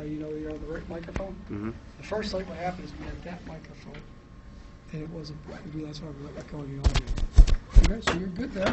You know you're on the right microphone. Mm-hmm. The first thing what happened is we had that microphone, and it wasn't. That's why we're echoing the audio. Okay, so you're good there.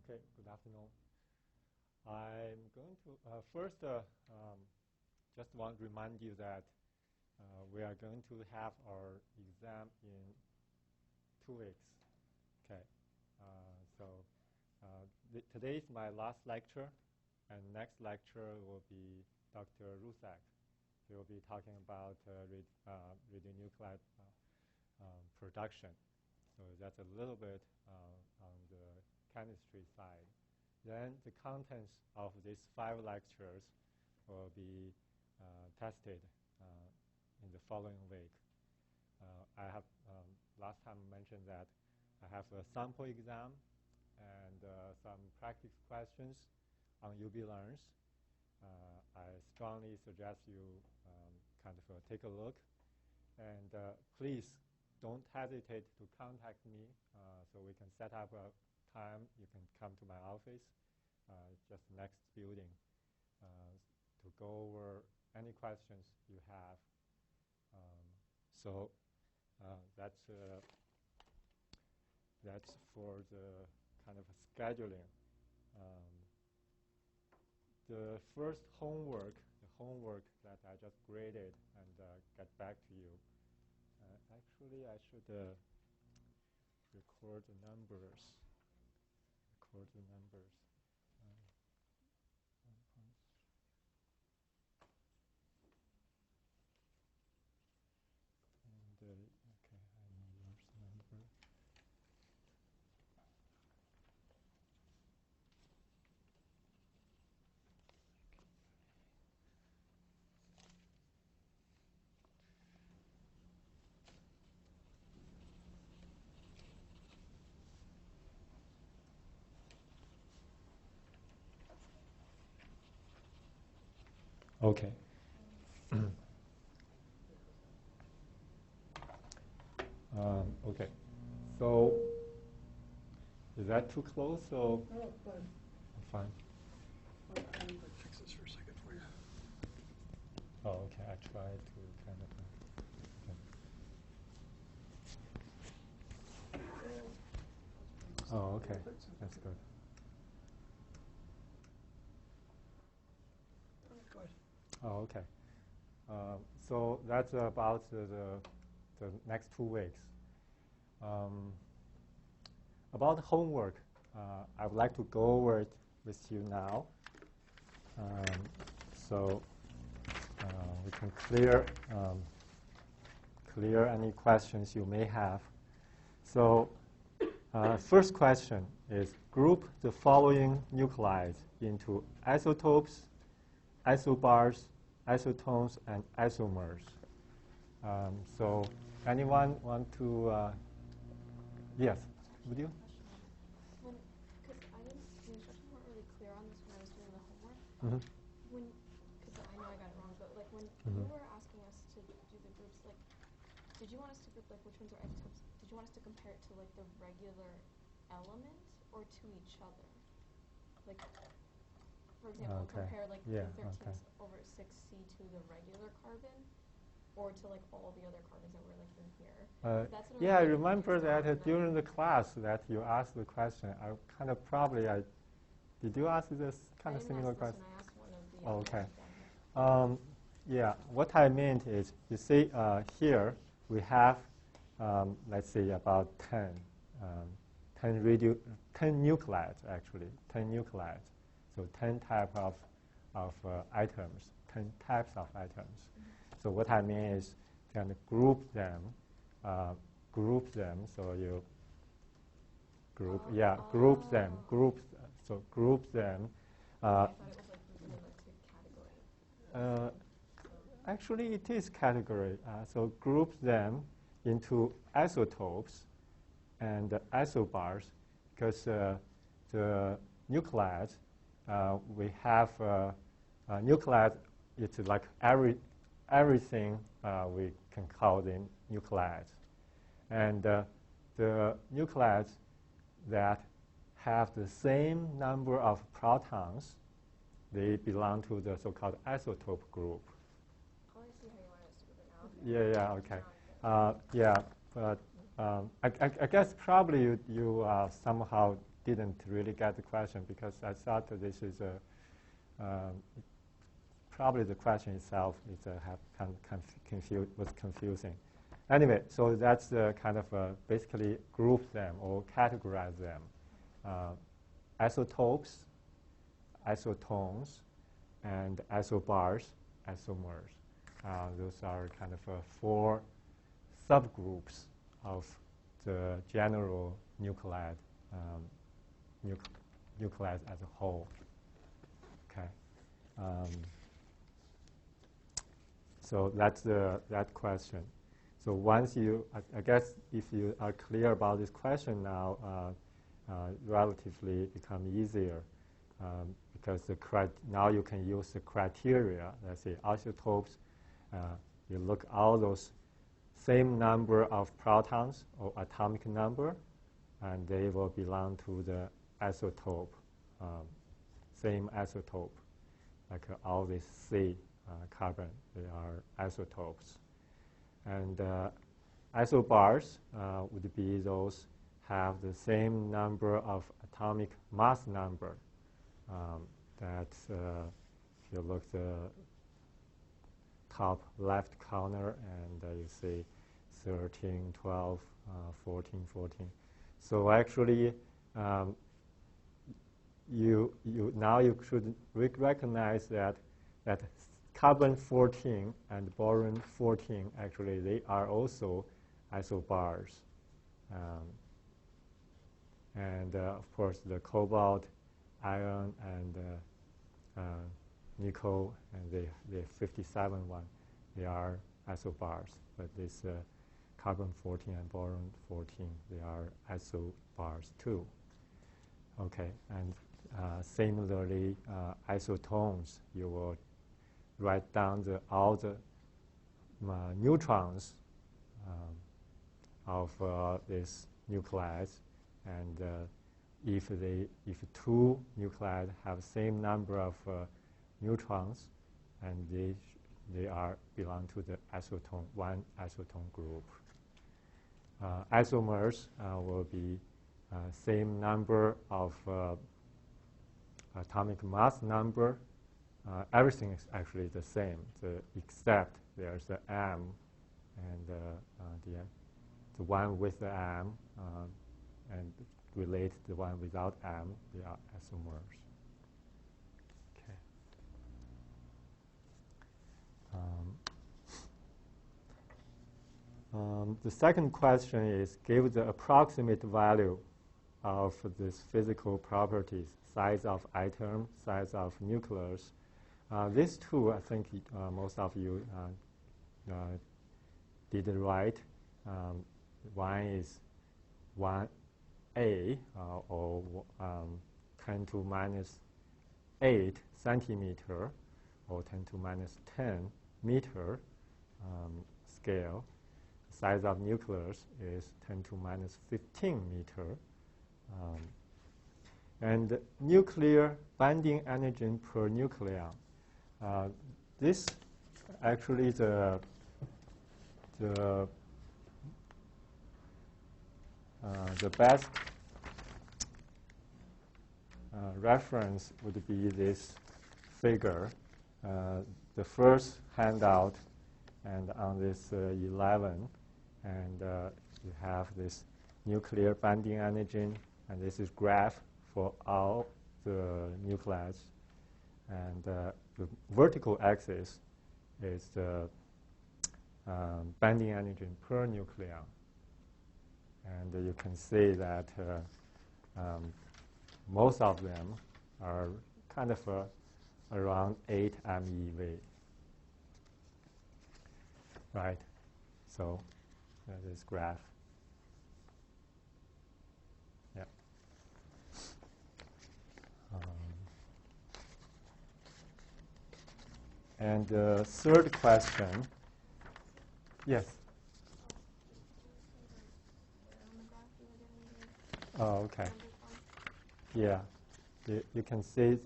Okay, good afternoon. I'm going to first just want to remind you that we are going to have our exam in 2 weeks. Okay, so today is my last lecture, and next lecture will be Dr. Rusak. He will be talking about radionuclide production. So that's a little bit on the chemistry side. Then the contents of these 5 lectures will be tested in the following week. I have last time mentioned that I have a sample exam and some practice questions on UB Learns. I strongly suggest you kind of take a look, and please don't hesitate to contact me so we can set up a time. You can come to my office, just next building, to go over any questions you have. So that's for the kind of scheduling. The first homework, that I just graded and get back to you. Actually, I should record the numbers. And okay, I know yours number. Okay. Okay. So Is that too close? So No, but I'm fine. I'm going to fix this for a second for you. Oh, okay. I try to kind of. Oh, okay. That's good. Go ahead. Oh, okay. So that's about the next 2 weeks. About homework, I would like to go over it with you now. So we can clear any questions you may have. So first question is group the following nuclides into isotopes, isobars, isotones, and isomers. So anyone want to, yes, would you? Because the instructions weren't really clear on this when I was doing the homework. Mm-hmm. Because I know I got it wrong, but like when Mm-hmm. you were asking us to do the groups, like, did you want us to group like which ones are isotopes? Did you want us to compare it to like the regular element or to each other? Like, for example, compare like the 13 over 6C to the regular carbon, or to like all the other carbons that were like in here. That's what Yeah, I really remember confused that on. during the class that you asked the question. I kind of did you ask this kind of similar question? I asked one of the Oh, okay. down here. Yeah, what I meant is, you see here we have, let's say about 10 nuclides actually, 10 nuclides. So 10 type of items, 10 types of items. Mm-hmm. So what I mean is kind of group them. So you group them. So group them. I thought it was like grouping them into category. Actually, it is category. So group them into isotopes and isobars, because the nuclides, we have nuclide. It's like everything we can call them nuclides, and the nuclides that have the same number of protons, they belong to the so-called isotope group. Oh, I see how you want us to group it now. Okay. But I guess probably you somehow didn't really get the question, because I thought that this is probably the question itself is was confusing. Anyway, so that's kind of basically group them or categorize them. Isotopes, isotones, and isobars, isomers. Those are kind of 4 subgroups of the general nuclide as a whole. Okay. So that's that question. So once I guess if you are clear about this question now, relatively become easier, because now you can use the criteria. Let's say isotopes. You look all those same number of protons or atomic number, and they will belong to the isotope, same isotope, like all these C carbon, they are isotopes. And isobars would be those have the same number of atomic mass number. If you look the top left corner, and you see 13, 12, 14, 14. So actually, now you should recognize that carbon 14 and boron 14, actually, they are also isobars. And of course, the cobalt, iron, and nickel, and the 57 one, they are isobars. But this carbon 14 and boron 14, they are isobars too. Okay, and similarly, isotones, you will write down all the neutrons of this nuclides, and if two nuclei have same number of neutrons, and they belong to the one isotone group. Isomers will be same number of atomic mass number. Everything is actually the same, except there's the M, and the one with the M and relate the one without M. They are isomers. The second question is, give the approximate value of these physical properties, size of atom, size of nucleus. These two, I think most of you did it right. One is 1A, or 10 to minus 8 centimeter, or 10 to minus 10 meter scale. Size of nucleus is 10 to minus 15 meter. And nuclear binding energy per nucleon. This actually the best reference would be this figure. The first handout, and on this 11, and you have this nuclear binding energy, and this is graph for all the nucleus, and the vertical axis is the binding energy per nucleon, and you can see that most of them are kind of around 8 MeV. Right, so this graph. Yeah. And the third question. Yes. Oh, okay. Yeah, you can see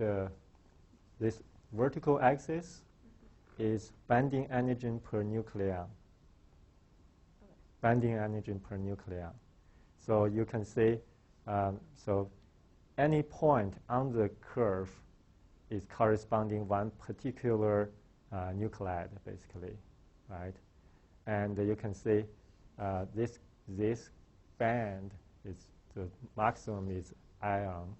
this vertical axis is binding energy per nucleon. Binding energy per nucleon. So you can see, so any point on the curve is corresponding one particular nuclide, basically, right? And you can see this band is the maximum is iron.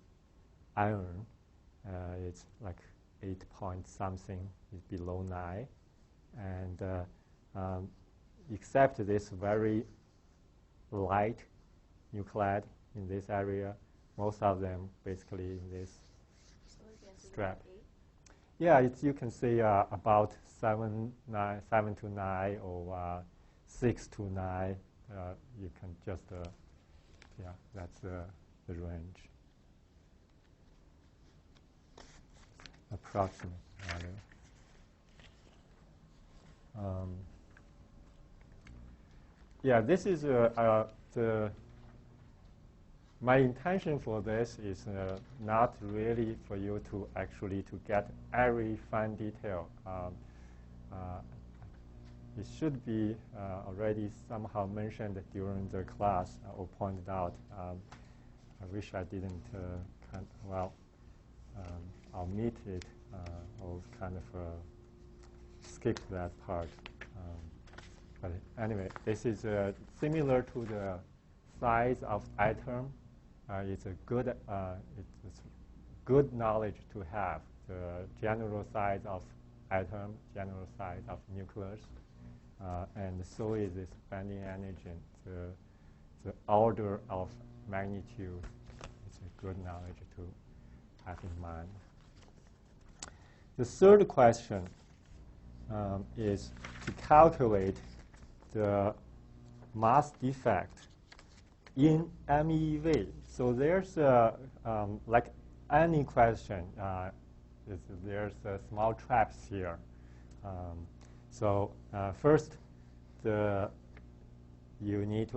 It's like 8 point something, is below 9, and except this very light nuclide in this area, most of them basically in this strap. Yeah, you can see about 7 to 9 or 6 to 9. You can just yeah, that's the range. Approximate value. Yeah, this is my intention for this is not really for you to actually to get every fine detail. It should be already somehow mentioned during the class or pointed out. I wish I didn't omit it or kind of skip that part. But anyway, this is similar to the size of atom. It's a good it's good knowledge to have, the general size of atom, general size of nucleus, and so is this binding energy. The order of magnitude. It's a good knowledge to have in mind. The third question is to calculate the mass defect in MeV. So there's like any question, there's small traps here. First, you need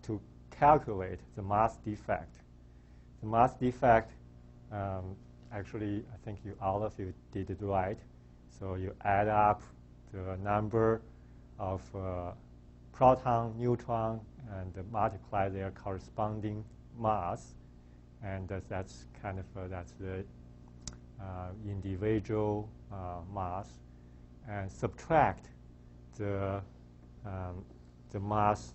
to calculate the mass defect. the mass defect, actually, I think all of you did it right. So you add up the number of proton, neutron, and multiply their corresponding mass, and that's kind of that's the individual mass, and subtract the mass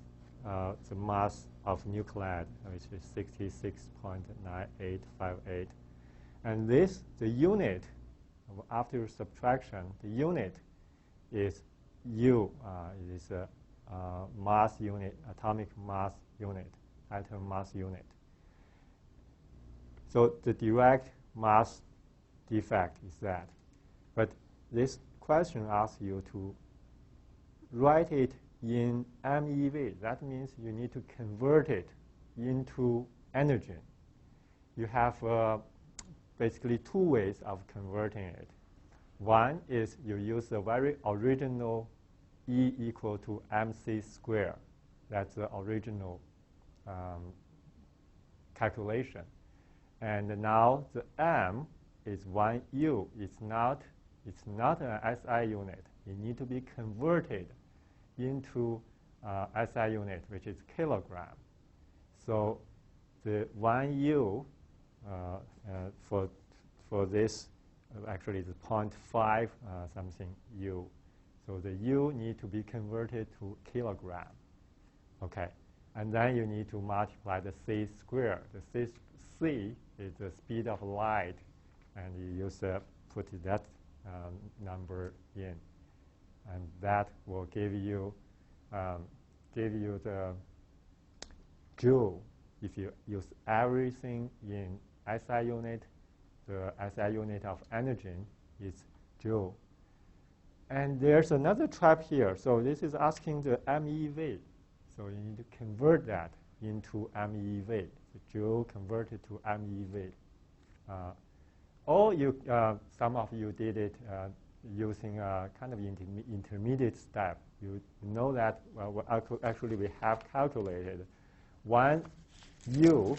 of nuclide, which is 66.9858, and the unit after subtraction, the unit is U. It is a mass unit, atomic mass unit, atom mass unit. So the direct mass defect is that. But this question asks you to write it in MeV. That means you need to convert it into energy. You have basically two ways of converting it. One is you use the very original E equal to mc squared. That's the original calculation. And now the m is 1U. It's not an SI unit. It needs to be converted into SI unit, which is kilogram. So the 1U for this actually is 0.5 something U. So the U need to be converted to kilogram. Okay, and then you need to multiply the c squared. The c is the speed of light, and you put that number in, and that will give you the joule. If you use everything in SI unit, the SI unit of energy is joule. And there's another trap here. So this is asking the MeV. So you need to convert that into MeV. The joule converted to MeV. Some of you did it using a kind of intermediate step. You know that actually we have calculated 1U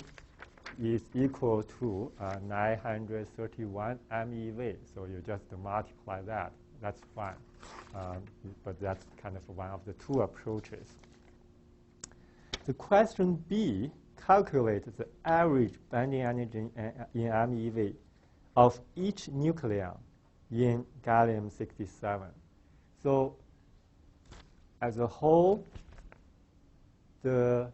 is equal to 931 MeV. So you just multiply that. That's fine. But that's kind of one of the two approaches. The question B calculates the average binding energy in MeV of each nucleon in gallium-67. So as a whole, the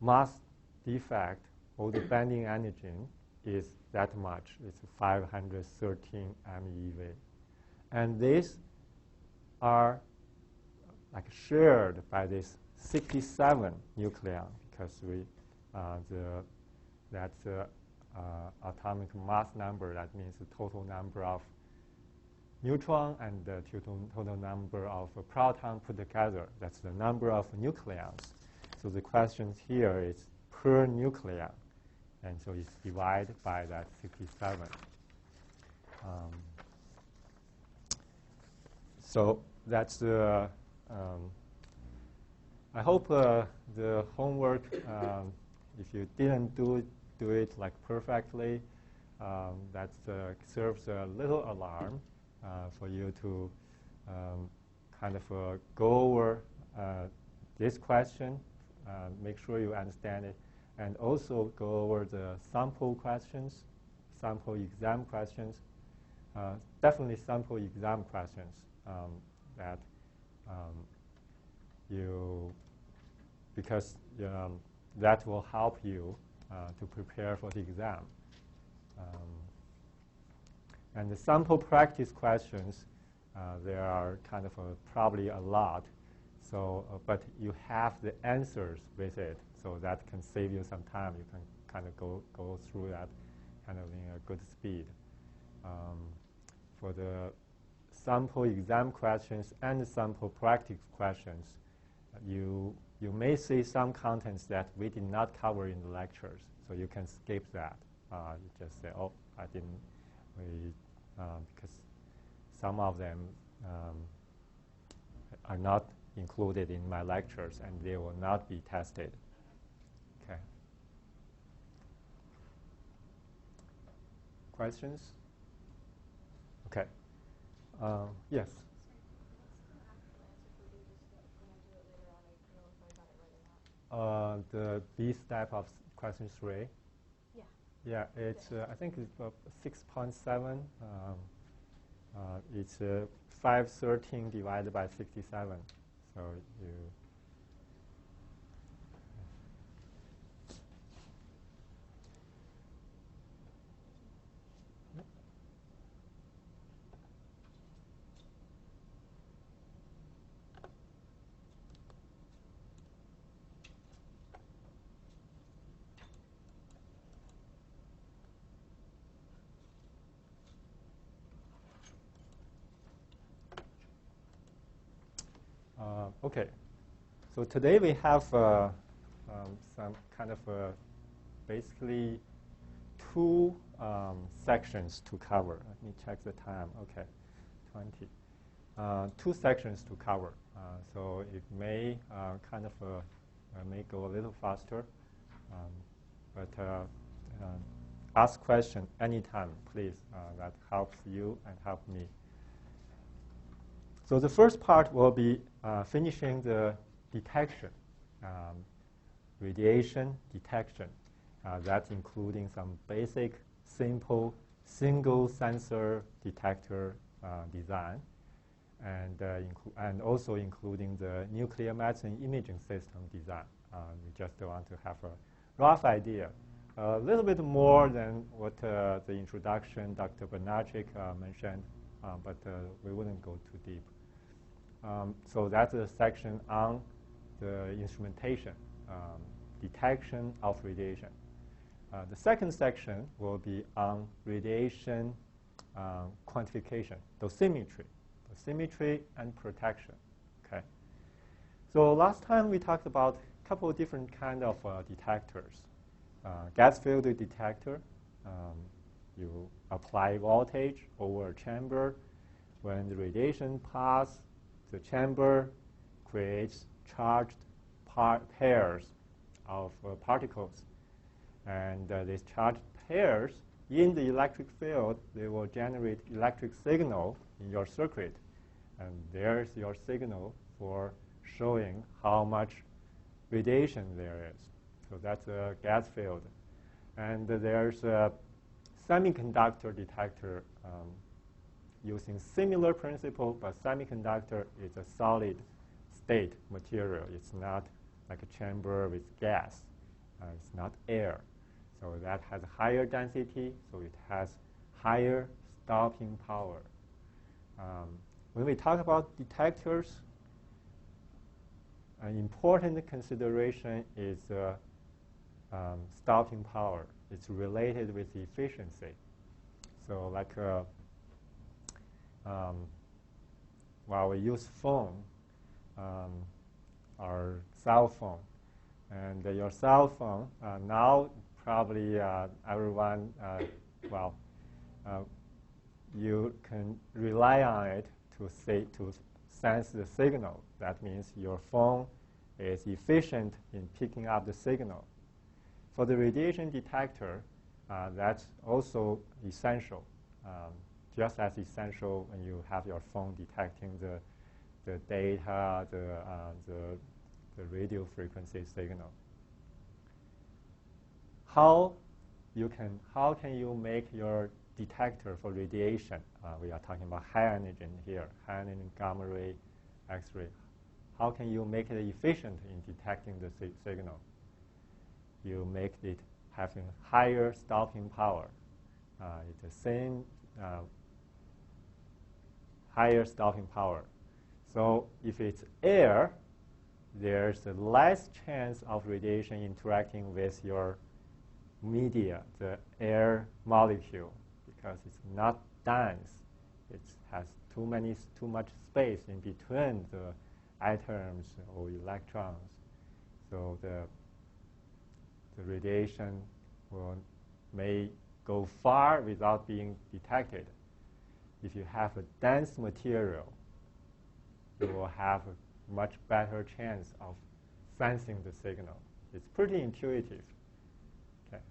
mass defect or the binding energy is that much. It's 513 MeV. And these are like shared by this 67 nucleon, because that's the atomic mass number. That means the total number of neutron and the total number of proton put together. That's the number of nucleons. So the question here is per nucleon, and so it's divided by that 67. So that's the. I hope the homework, if you didn't do it like perfectly, that serves a little alarm for you to kind of go over this question, make sure you understand it, and also go over the sample questions, sample exam questions, definitely sample exam questions that because that will help you to prepare for the exam. And the sample practice questions, there are kind of probably a lot. So, but you have the answers with it, so that can save you some time. You can kind of go through that kind of in a good speed. For the sample exam questions and the sample practice questions, you may see some contents that we did not cover in the lectures, so you can skip that. You just say, oh, I didn't, because some of them are not included in my lectures, and they will not be tested. Okay. questions? Okay. Yes. The B step of question 3. Yeah. Yeah, it's I think it's 6.7. It's 513 divided by 67. So you. Okay, so today we have some kind of basically two sections to cover. Let me check the time. Okay, 20. Two sections to cover. So it may kind of may go a little faster, but ask question anytime, please. That helps you and help me. So the first part will be finishing the detection, radiation detection. That's including some basic, simple, single sensor detector design, and also including the nuclear medicine imaging system design. We just want to have a rough idea, a little bit more than what the introduction Dr. Bernacik mentioned, but we wouldn't go too deep. So that's a section on the instrumentation, detection of radiation. The second section will be on radiation quantification, dosimetry and protection. Okay. So last time we talked about a couple of different kind of detectors. Gas field detector, you apply voltage over a chamber. When the radiation passes the chamber, creates charged pairs of particles. And these charged pairs in the electric field, they will generate electric signal in your circuit. And there's your signal for showing how much radiation there is. So that's a gas field. And there's a semiconductor detector using similar principle, but semiconductor is a solid state material. It's not like a chamber with gas. It's not air. So that has higher density, so it has higher stopping power. When we talk about detectors, an important consideration is stopping power. It's related with efficiency. So like while we use phone, our cell phone, and your cell phone, now probably everyone, you can rely on it to sense the signal. That means your phone is efficient in picking up the signal. For the radiation detector, that's also essential, just as essential when you have your phone detecting the data, the radio frequency signal. How can you make your detector for radiation? We are talking about high energy here, high energy gamma ray, X-ray. How can you make it efficient in detecting the signal? You make it having higher stopping power. It's the same higher stopping power. So if it's air, there's a less chance of radiation interacting with your media, the air molecule, because it's not dense. It has too much space in between the atoms or electrons. So the radiation may go far without being detected. If you have a dense material, you will have a much better chance of sensing the signal. It's pretty intuitive. Okay.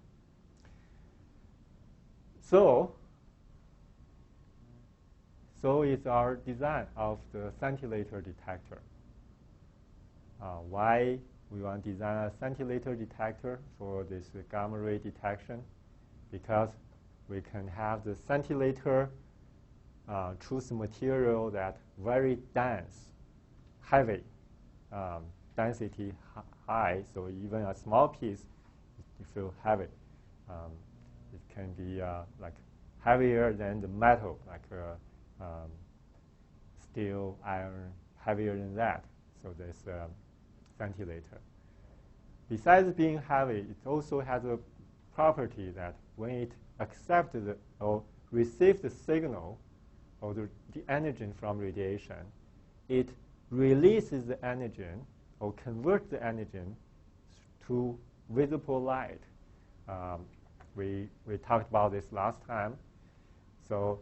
So So is our design of the scintillator detector. Why we want to design a scintillator detector for this gamma ray detection? Because we can have the scintillator choose material that very dense, heavy, density high, so even a small piece, you feel heavy. It can be like heavier than the metal, like steel, iron, heavier than that. So this scintillator. Besides being heavy, it also has a property that when it accepts or receives the signal or the energy from radiation, it releases the energy or converts the energy to visible light. We talked about this last time. So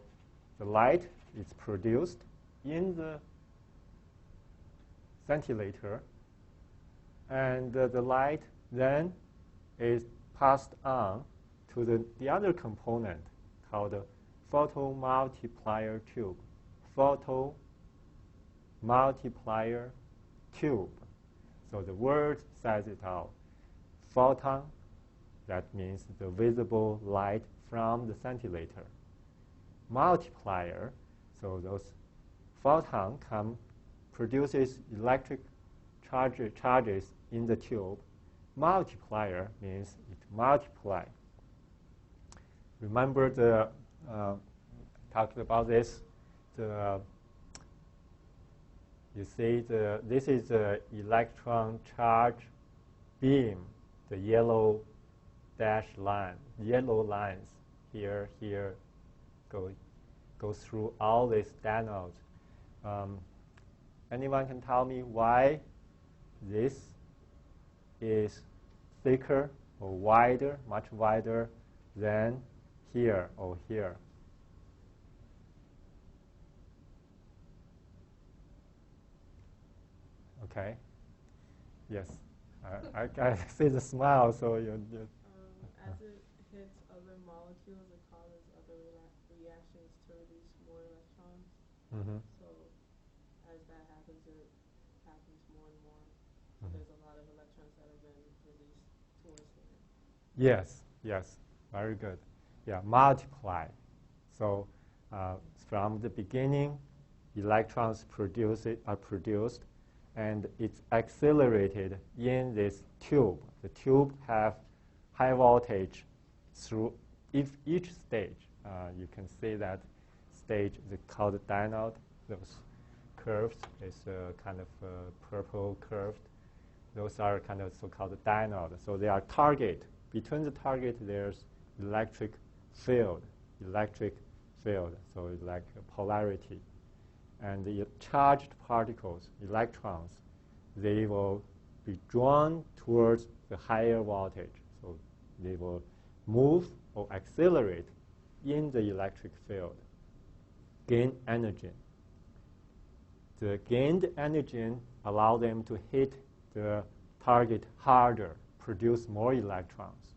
the light is produced in the scintillator, and the light then is passed on to the other component called the photomultiplier tube. Photomultiplier tube. So the word says it all. Photon, that means the visible light from the scintillator. Multiplier, so those photon produces electric charges in the tube. Multiplier means it multiplies. Remember talked about this. You see this is the electron charge beam, the yellow dashed line, yellow lines here go through all these diodes. Anyone can tell me why this is thicker or wider, much wider than here or here? Okay. Yes. I see the smile, so you. As it hits other molecules, it causes other reactions to release more electrons. Mm-hmm. So as that happens, it happens more and more. So there's a lot of electrons that have been released towards the end. Yes. Very good. Yeah, multiply. So from the beginning, electrons are produced, and it's accelerated in this tube. The tube have high voltage through each stage. You can see that stage is called diode. Those curves is kind of purple curved. Those are kind of so-called diode. So they are target. Between the target, there's electric field. So it's like a polarity. And the charged particles, electrons, they will be drawn towards the higher voltage. So they will move or accelerate in the electric field, gain energy. The gained energy allow them to hit the target harder, produce more electrons.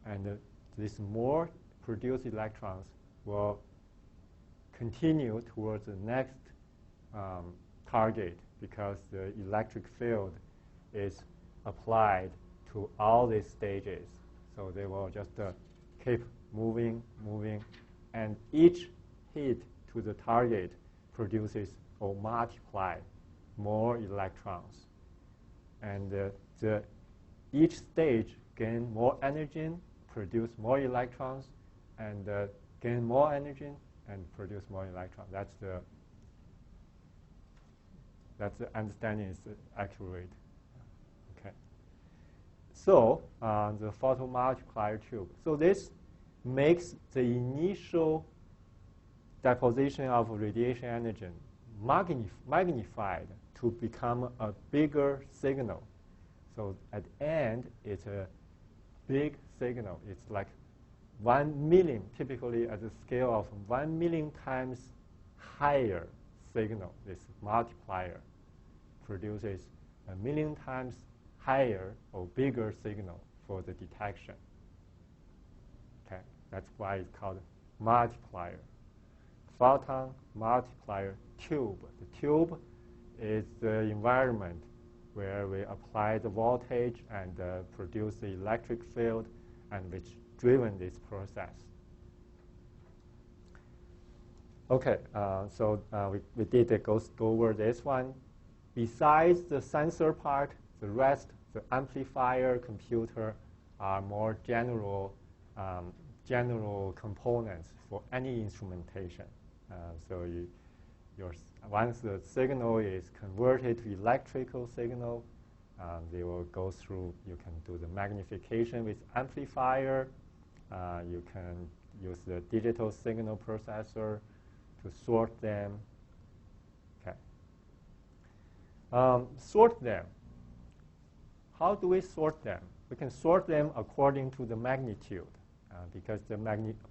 And these more produced electrons will continue towards the next target, because the electric field is applied to all these stages. So they will just keep moving, and each hit to the target produces or multiply more electrons. And each stage gain more energy, produce more electrons, and gain more energy and produce more electrons. That's the understanding is accurate. Okay. So the photomultiplier tube. So this makes the initial deposition of radiation energy magnified to become a bigger signal. So at the end, it's a big signal. It's like 1 million, typically at the scale of 1 million times higher signal. This multiplier produces 1 million times higher or bigger signal for the detection. Okay, that's why it's called multiplier. photon multiplier tube. The tube is the environment where we apply the voltage and produce the electric field, and which driven this process. Okay, so we did go over this one. Besides the sensor part, the rest, the amplifier, computer, are more general components for any instrumentation. So once the signal is converted to electrical signal, they will go through. You can do the magnification with amplifier. You can use the digital signal processor to sort them. Okay. Sort them. How do we sort them? We can sort them according to the magnitude, because the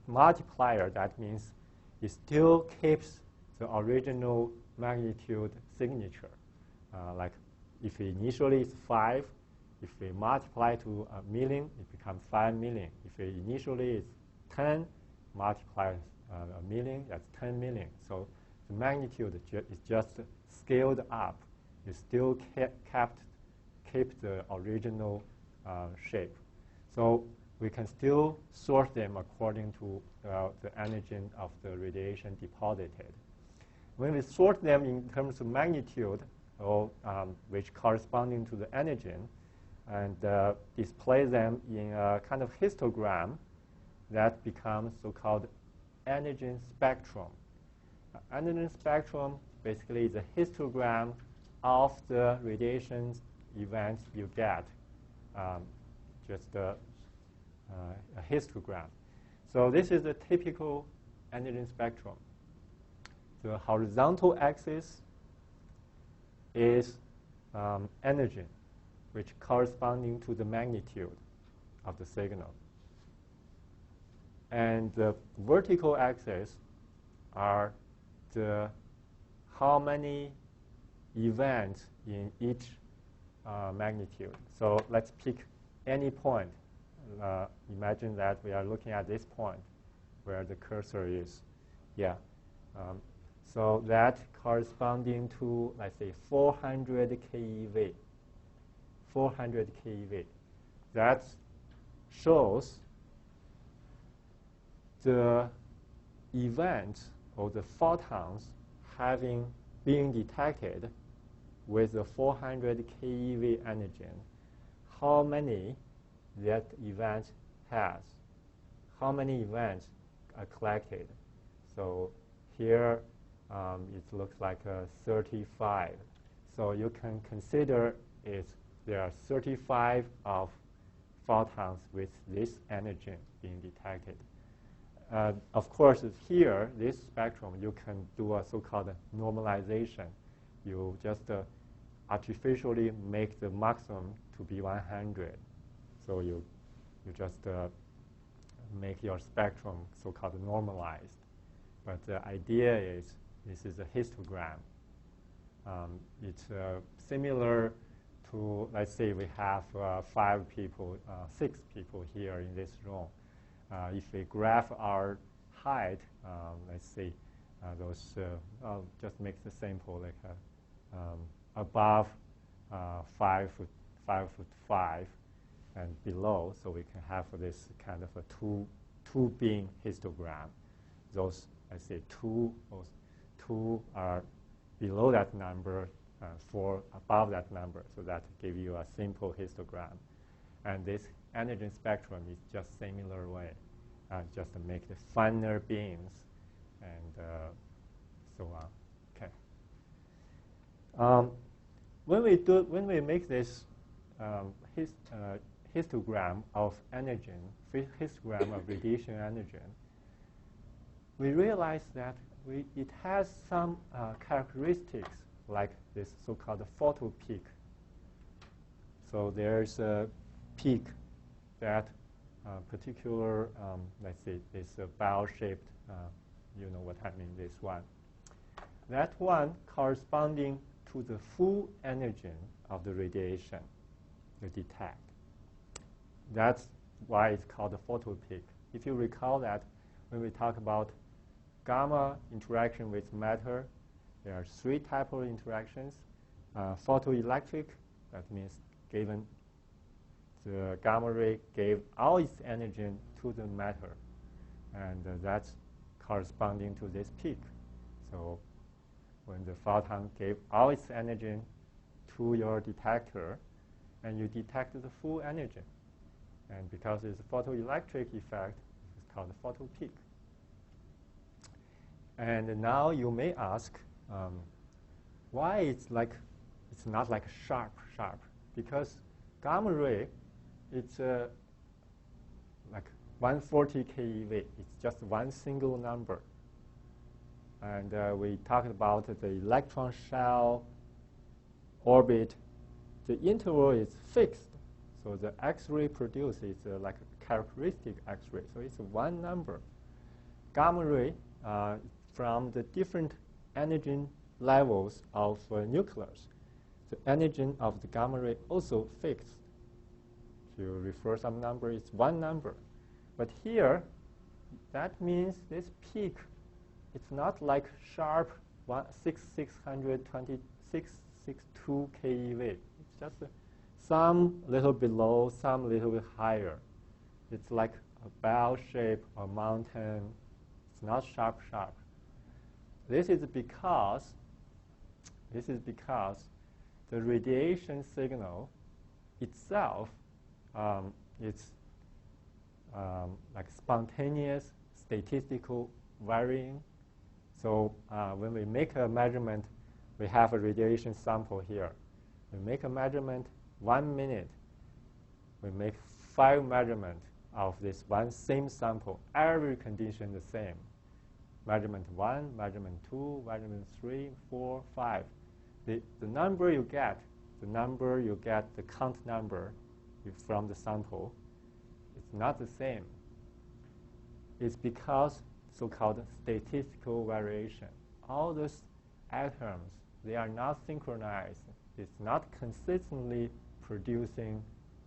multiplier, that means it still keeps the original magnitude signature. Like if initially it's 5, if we multiply to a million, it becomes 5 million. If initially it's 10, multiply a million, that's 10 million. So the magnitude is just scaled up. You still keep the original shape. So we can still sort them according to the energy of the radiation deposited. When we sort them in terms of magnitude, or which corresponding to the energy, and display them in a kind of histogram, that becomes so-called energy spectrum. Energy spectrum basically is a histogram of the radiation events you get, just a histogram. So this is a typical energy spectrum. The horizontal axis is energy, which corresponding to the magnitude of the signal. And the vertical axis are the how many events in each magnitude. So let's pick any point. Imagine that we are looking at this point where the cursor is. Yeah. So that corresponding to, let's say, 400 keV. 400 keV. That shows the event or the photons being detected with the 400 keV energy. How many that event has? How many events are collected? So here it looks like 35. So you can consider there are 35 of photons with this energy being detected. Of course, here, this spectrum, you can do a so-called normalization. You just artificially make the maximum to be 100. So you just make your spectrum so-called normalized. But the idea is this is a histogram. It's similar to, let's say we have 6 people here in this room. If we graph our height, let's say I'll just make the sample like above 5 foot 5 and below, so we can have this kind of a two beam histogram. Those, I say, two are below that number, 4 above that number, so that give you a simple histogram. And this energy spectrum is just similar way, just to make the finer beams and so on. Okay. When we make this histogram of energy, histogram of radiation energy, we realize that it has some characteristics like this so-called photo peak. So there's a peak that particular, let's say, this bell-shaped, you know what I mean, this one. That one corresponding to the full energy of the radiation you detect. That's why it's called a photo peak. If you recall that when we talk about gamma interaction with matter. There are three types of interactions. Photoelectric, that means given the gamma ray gave all its energy to the matter, and that's corresponding to this peak. So when the photon gave all its energy to your detector, and you detect the full energy, and because it's a photoelectric effect, it's called a photo peak. And now you may ask, why it's not like sharp, because gamma ray, it's like 140 keV. It's just one single number. And we talked about the electron shell orbit. The interval is fixed, so the X-ray produced is like a characteristic X-ray. So it's one number. Gamma ray, from the different energy levels of nucleus, the energy of the gamma ray also fixed. If you refer some number, it's one number. But here, that means this peak, it's not like sharp 662 keV. It's just some little below, some little bit higher. It's like a bell shape, a mountain. It's not sharp. This is because the radiation signal itself, it's like spontaneous, statistical varying. So when we make a measurement, we have a radiation sample here. We make a measurement 1 minute. We make 5 measurements of this one same sample. Every condition the same. Measurement 1, measurement 2, measurement 3, 4, 5. The number you get, the count number from the sample, it's not the same. It's because so-called statistical variation. All those atoms, they are not synchronized. It's not consistently producing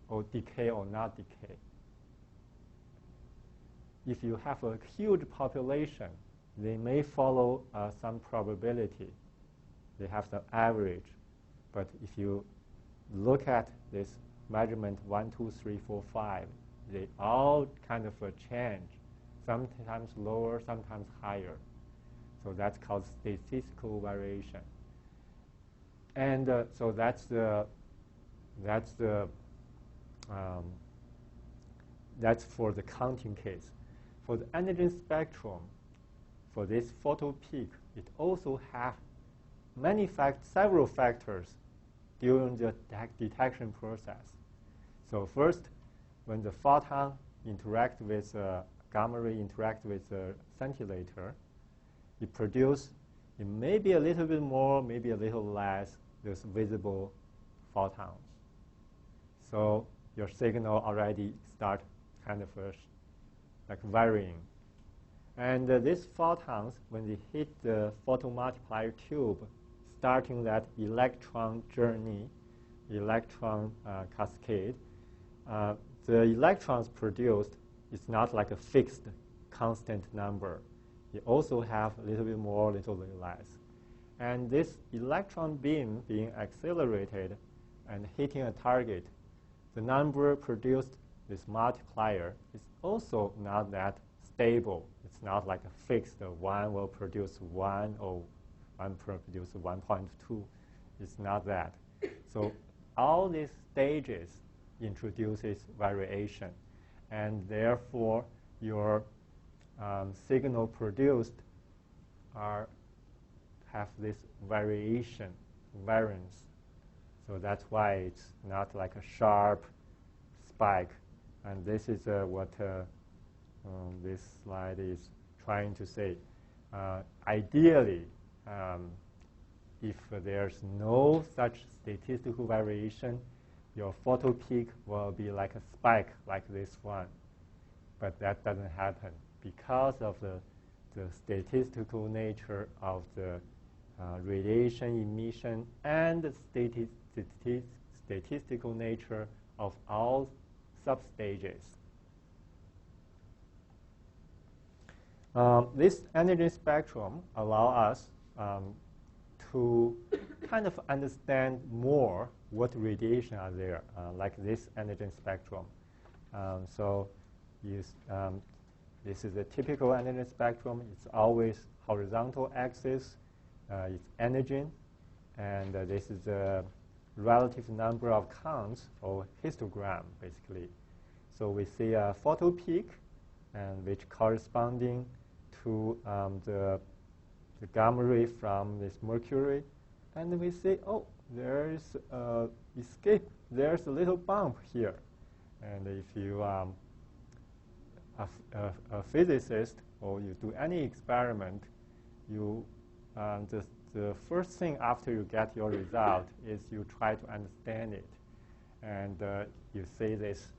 or decay or not decay. If you have a huge population, they may follow some probability. They have the average. But if you look at this measurement 1, 2, 3, 4, 5, they all kind of change, sometimes lower, sometimes higher. So that's called statistical variation. And so that's for the counting case. For the energy spectrum, for this photo peak, it also has several factors during the detection process. So first, when the photon interact with gamma ray interact with the scintillator, it may be a little bit more, maybe a little less, those visible photons. So your signal already start kind of like varying. And these photons, when they hit the photomultiplier tube, starting that electron journey, electron cascade, the electrons produced is not like a fixed, constant number. You also have a little bit more, a little bit less. And this electron beam being accelerated and hitting a target, the number produced, this multiplier, is also not that stable. It's not like a fixed, one will produce 1 or one produce 1.2. It's not that. So all these stages introduces variation, and therefore your signal produced have this variance. So that's why it's not like a sharp spike. And this is what this slide is trying to say. Ideally, if there's no such statistical variation, your photo peak will be like a spike like this one. But that doesn't happen because of the statistical nature of the radiation emission and the statistical nature of all substages. This energy spectrum allows us to kind of understand more what radiation are there, like this energy spectrum. So this is a typical energy spectrum. It's always horizontal axis. It's energy, and this is the relative number of counts, or histogram, basically. So we see a photo peak, and which corresponding to the gamma ray from this mercury, and we say, oh, there's escape. There's a little bump here, and if you a physicist or you do any experiment, you the first thing after you get your result is you try to understand it, and you say this,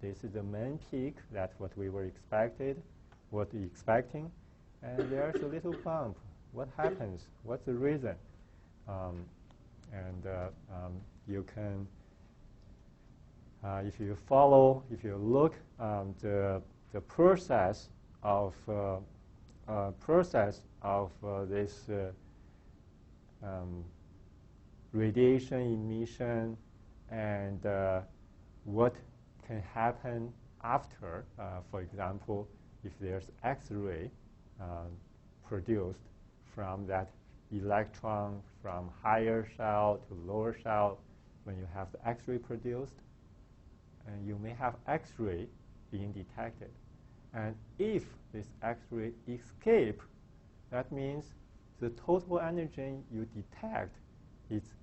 this is the main peak. That's what we were expecting, and there's a little bump. What happens? What's the reason? You can, if you look the process of this radiation emission and what can happen after, for example, if there's X-ray produced from that electron from higher shell to lower shell, when you have the X-ray produced, and you may have X-ray being detected. And if this X-ray escape, that means the total energy you detect is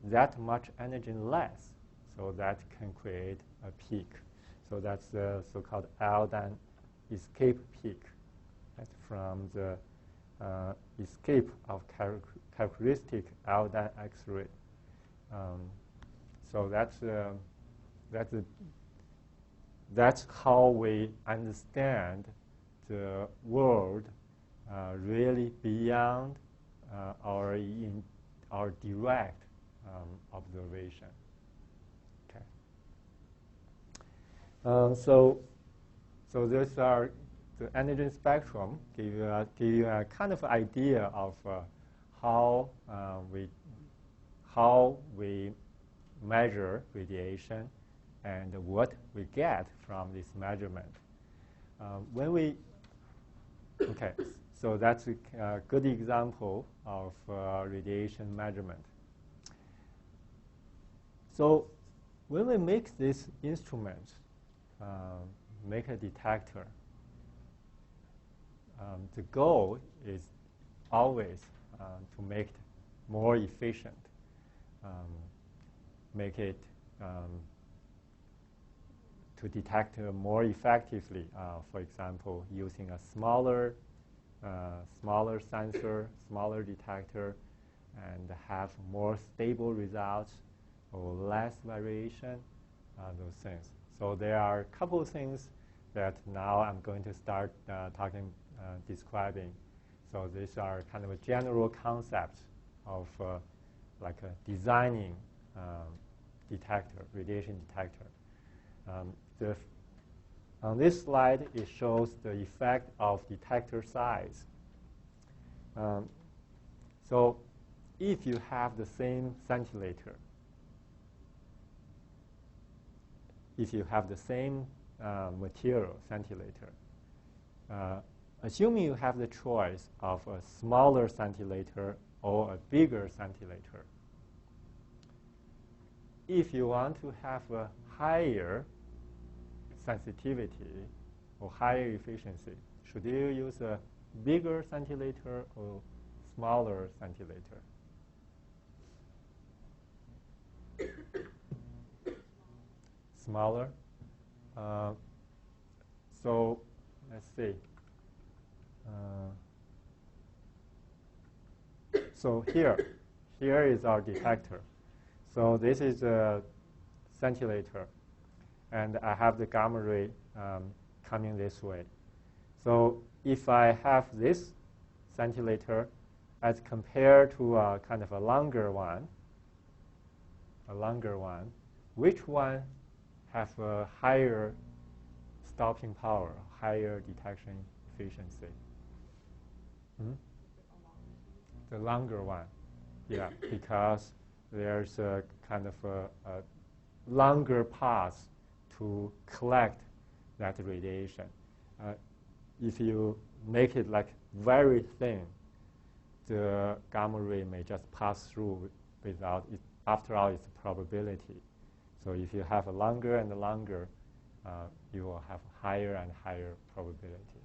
that much energy less. So that can create a peak. So that's the so-called Aldan escape peak. That's from the escape of characteristic Aldan X-ray. So that's how we understand the world really beyond our direct observation. Okay. So these are the energy spectrum. Give you a kind of idea of how we measure radiation and what we get from this measurement. So that's a good example of radiation measurement. So when we make this instrument, make a detector, the goal is always to make it more efficient, make it to detect more effectively. For example, using a smaller sensor, smaller detector, and have more stable results or less variation, those things. So there are a couple of things that now I'm going to start describing. So these are kind of a general concepts of designing detector, radiation detector. On this slide, it shows the effect of detector size. So if you have the same scintillator, if you have the same material, scintillator, assuming you have the choice of a smaller scintillator or a bigger scintillator, if you want to have a higher sensitivity or higher efficiency, should you use a bigger scintillator or smaller scintillator? Smaller? So let's see. So here is our detector. So this is a scintillator, and I have the gamma ray coming this way. So if I have this scintillator as compared to a kind of a longer one, which one have a higher stopping power, higher detection efficiency. The longer one, yeah, because there's a kind of a longer path to collect that radiation. If you make it like very thin, the gamma ray may just pass through without it. After all, it's a probability. So if you have a longer and longer, you will have higher and higher probability.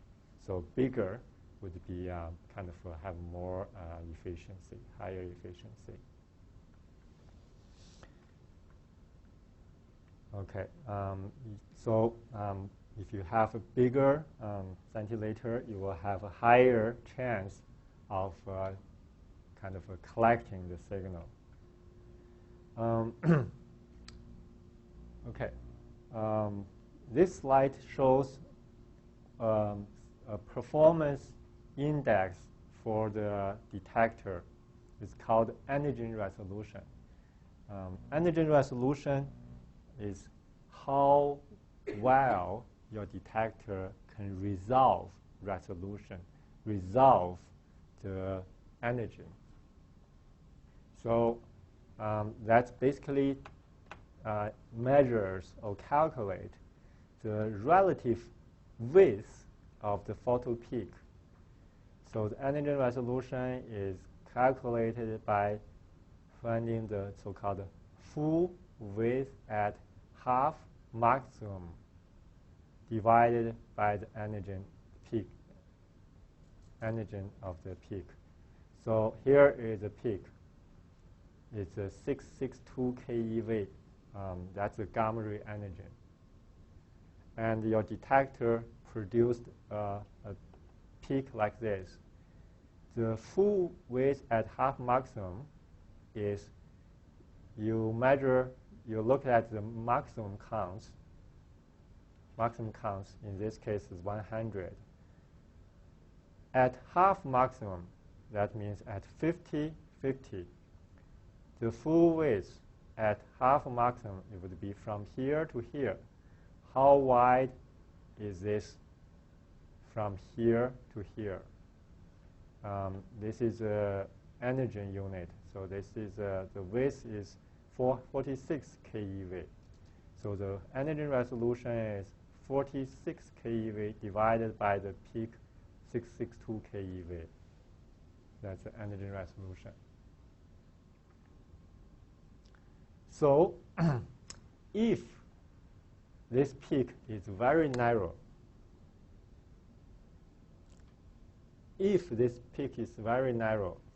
So bigger would be kind of have more efficiency, higher efficiency. Okay, so if you have a bigger scintillator, you will have a higher chance of kind of collecting the signal. Okay, this slide shows a performance index for the detector. It's called antigen resolution. Antigen resolution is how well your detector can resolve resolution, resolve the antigen. So that basically measures or calculate the relative width of the photo peak. So the antigen resolution is calculated by finding the so-called full width at half maximum divided by the antigen peak, antigen of the peak. So here is a peak. It's a 662 keV. That's a gamma ray antigen. And your detector produced a peak like this. The full width at half maximum is you look at the maximum counts. Maximum counts in this case is 100. At half maximum, that means at 50, 50. The full width at half maximum, it would be from here to here. How wide is this from here to here? This is an antigen unit. So this is the width is 46 keV. So the antigen resolution is 46 keV divided by the peak 662 keV. That's the antigen resolution. So if this peak is very narrow,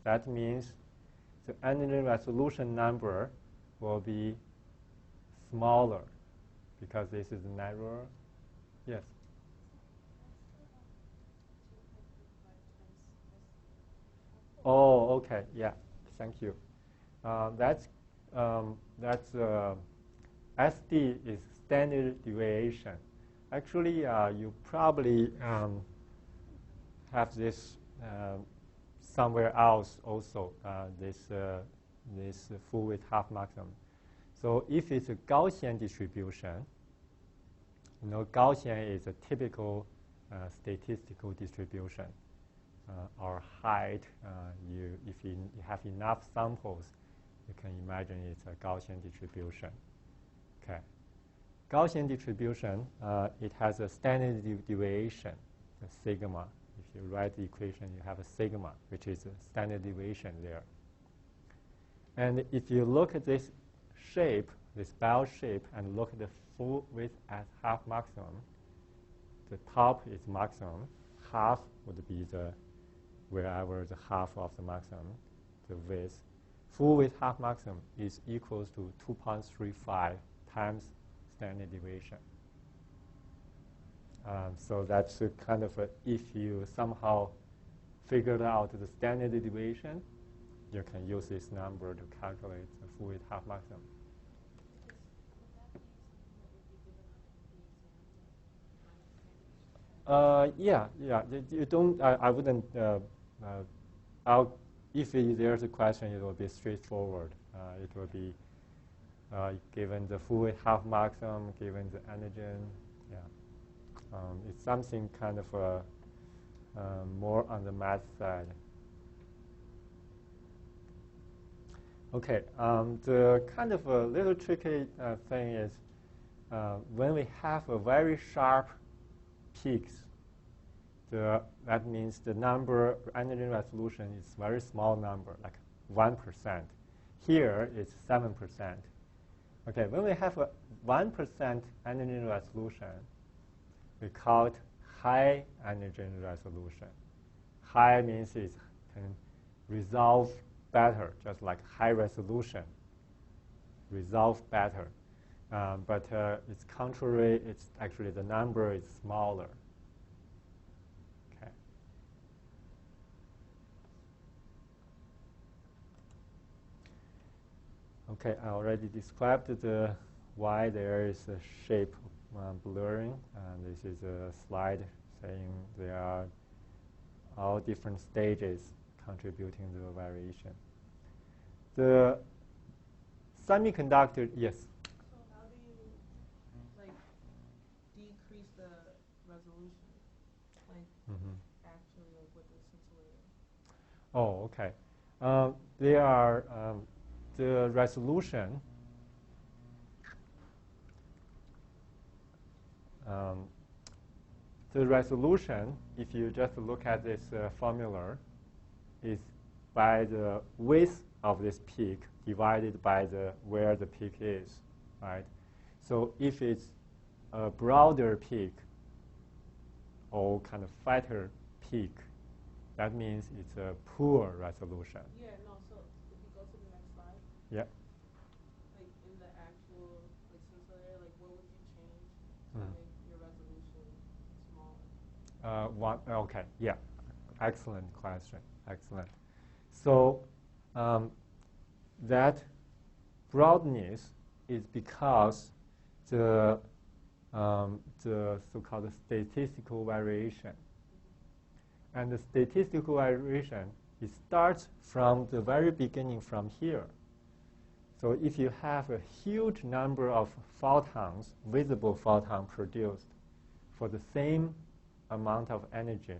that means the antigen resolution number will be smaller because this is narrower. Yes? Oh, okay. Yeah. Thank you. That's SD is standard deviation. Actually, you probably have this somewhere else also. This full width half maximum. So if it's a Gaussian distribution, you know, Gaussian is a typical statistical distribution. Or height, if you have enough samples, you can imagine it's a Gaussian distribution. Okay, Gaussian distribution, it has a standard deviation, a sigma. If you write the equation, you have a sigma, which is a standard deviation there. And if you look at this shape, this bell shape, and look at the full width at half maximum, the top is maximum, half would be the wherever the half of the maximum, the width. Full width half maximum is equals to 2.35 times standard deviation. So that's a kind of if you somehow figured out the standard deviation, you can use this number to calculate the full width half maximum. Yeah. You don't. I wouldn't. If there's a question, it will be straightforward. It will be given the full width half maximum, given the antigen. Yeah. It's something kind of more on the math side. Okay, the kind of a little tricky thing is when we have a very sharp peaks, that means the number energy resolution is very small number, like 1%. Here it's 7%. Okay, when we have a 1% energy resolution, we call it high energy resolution. High means it can resolve better, just like high resolution, resolve better. But it's contrary, it's actually the number is smaller. Okay. Okay, I already described why there is a shape blurring. This is a slide saying there are all different stages contributing to the variation. The semiconductor, yes? So how do you decrease the resolution, actually with the scintillator? Oh, okay. They are the resolution. The resolution, if you just look at this formula, is by the width of this peak divided by where the peak is, right? So if it's a broader peak or kind of fatter peak, that means it's a poor resolution. Yeah, no, so if you go to the next slide. Yeah. Like in the actual scintillator, what would you change to make your resolution smaller? Okay, yeah. Excellent question. Excellent. So that broadness is because the so-called statistical variation. And the statistical variation, it starts from the very beginning from here. So if you have a huge number of photons, visible photons produced for the same amount of energy,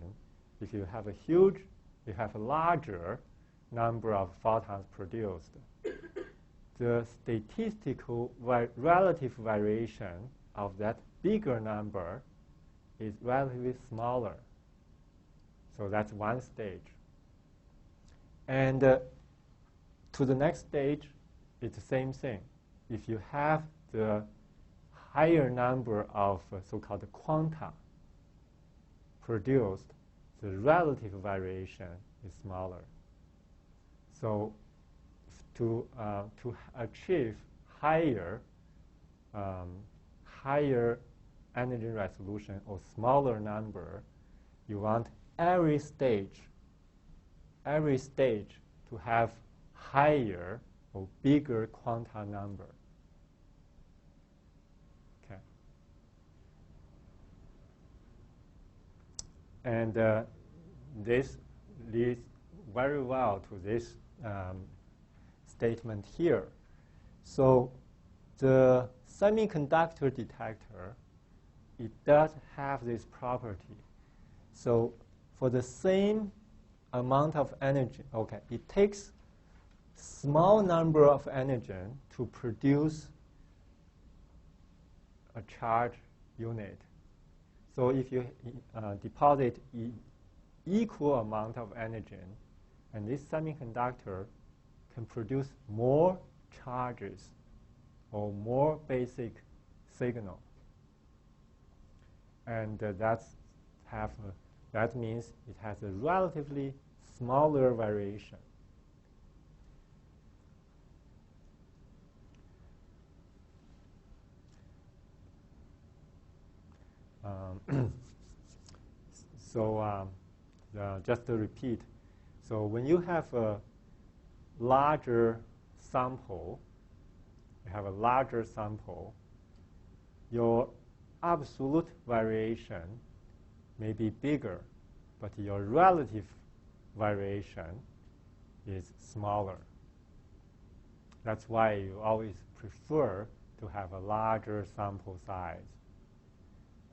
if you have a larger number of photons produced, the statistical relative variation of that bigger number is relatively smaller. So that's one stage. And to the next stage, it's the same thing. If you have the higher number of so-called quanta produced, the relative variation is smaller. So to achieve higher energy resolution or smaller number, you want every stage to have higher or bigger quanta number. Okay. And this leads very well to this statement here. So the semiconductor detector, it does have this property. So for the same amount of energy, okay, it takes small number of energy to produce a charge unit. So if you deposit equal amount of energy, and this semiconductor can produce more charges or more basic signal. And that means it has a relatively smaller variation. Just to repeat, so when you have a larger sample, your absolute variation may be bigger, but your relative variation is smaller. That's why you always prefer to have a larger sample size.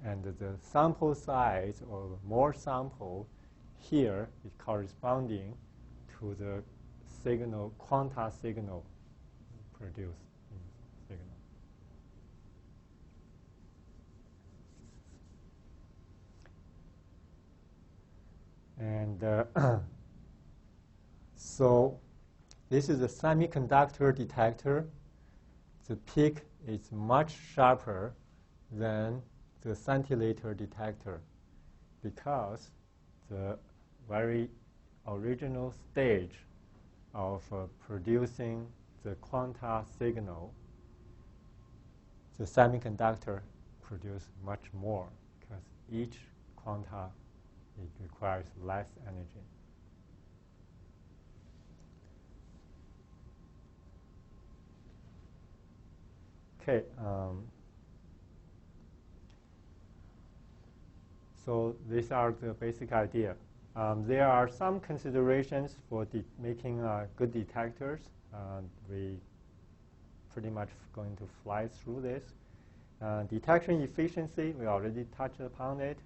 And the sample size or more sample here is corresponding to the signal, quanta signal produced in signal. And so this is a semiconductor detector. The peak is much sharper than the scintillator detector because the very original stage of producing the quanta signal, the semiconductor produces much more because each quanta, it requires less energy. Okay. So these are the basic idea. There are some considerations for making good detectors. We pretty much going to fly through this. Detection efficiency, we already touched upon it.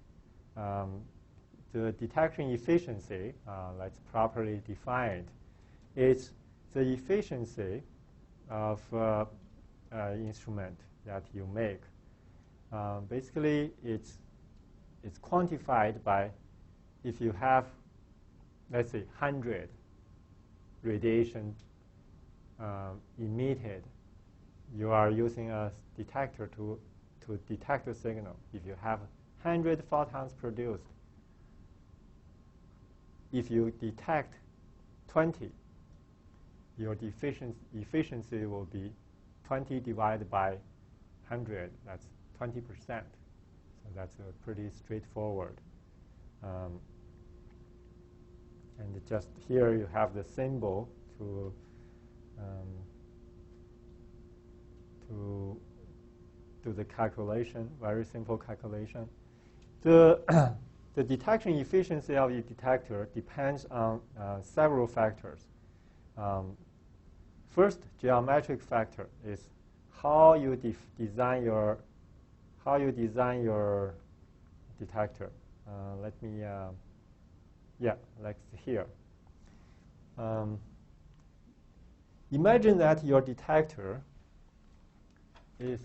The detection efficiency, let's properly define it. It's the efficiency of instrument that you make. Basically, it's quantified by if you have, let's say, 100 radiation emitted, you are using a detector to detect a signal. If you have 100 photons produced, if you detect 20, your efficiency will be 20 divided by 100. That's 20%. So that's pretty straightforward. And just here you have the symbol to do the calculation, very simple calculation. The detection efficiency of the detector depends on several factors. First, geometric factor is how you design your detector. Let me, like here. Imagine that your detector is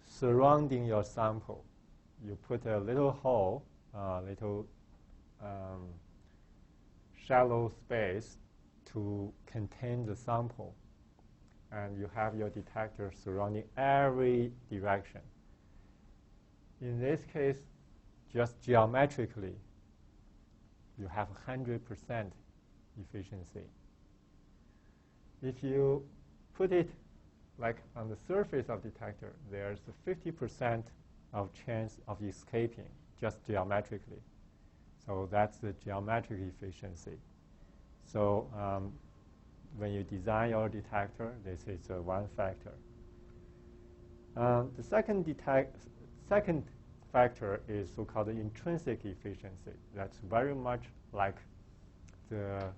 surrounding your sample. You put a little hole, little shallow space to contain the sample. And you have your detector surrounding every direction. In this case, just geometrically, you have 100% efficiency. If you put it like on the surface of detector, there's a 50% of chance of escaping just geometrically. So that's the geometric efficiency. So when you design your detector, this is one factor. The second factor is so-called intrinsic efficiency. That's very much like the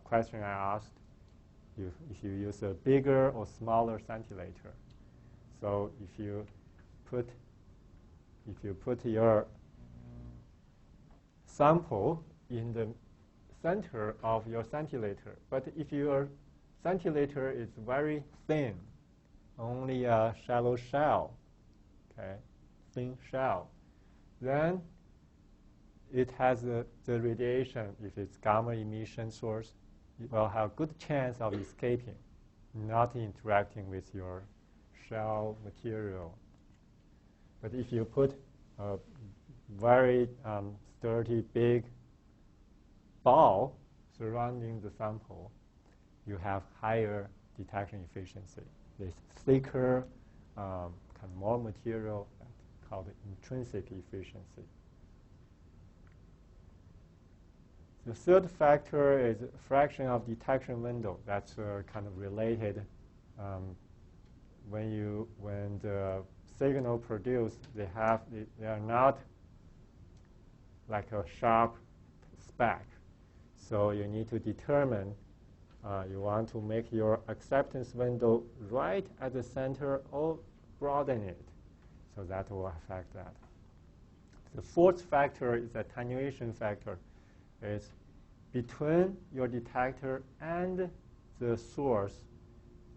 question I asked, if you use a bigger or smaller scintillator. So if you put your sample in the center of your scintillator, but if your scintillator is very thin, only a shallow shell, okay, thin shell, then it has the radiation. If it's gamma emission source, it will have good chance of escaping, not interacting with your shell material. But if you put a very sturdy, big ball surrounding the sample, you have higher detection efficiency. This thicker, more material, called intrinsic efficiency. The third factor is fraction of detection window. That's kind of related. When the signal produced, they are not like a sharp speck. So you need to determine, you want to make your acceptance window right at the center or broaden it. So that will affect that. the fourth factor is attenuation factor. It's between your detector and the source.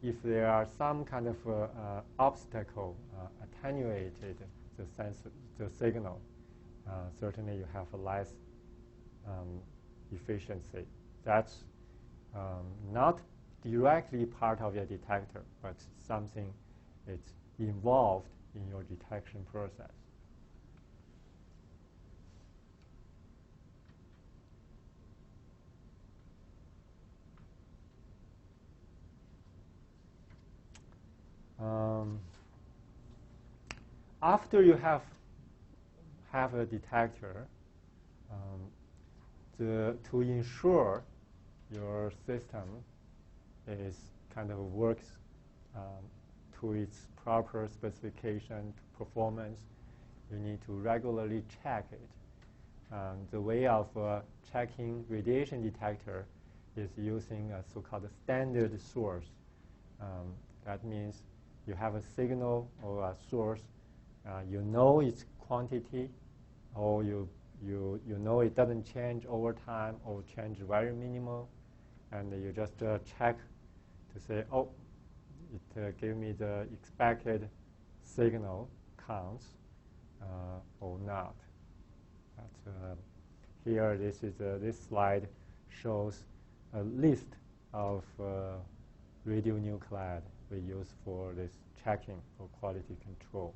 If there are some kind of obstacle attenuated the signal, certainly you have a less efficiency. That's not directly part of your detector, but something it's involved in your detection process. After you have a detector, to ensure your system is kind of works to its proper specification, performance, you need to regularly check it. The way of checking radiation detector is using a so-called standard source. That means you have a signal or a source, you know its quantity, or you know it doesn't change over time or change very minimal, and you just check to say, oh, it gave me the expected signal counts or not. Here, this slide shows a list of radionuclide we use for this checking or quality control.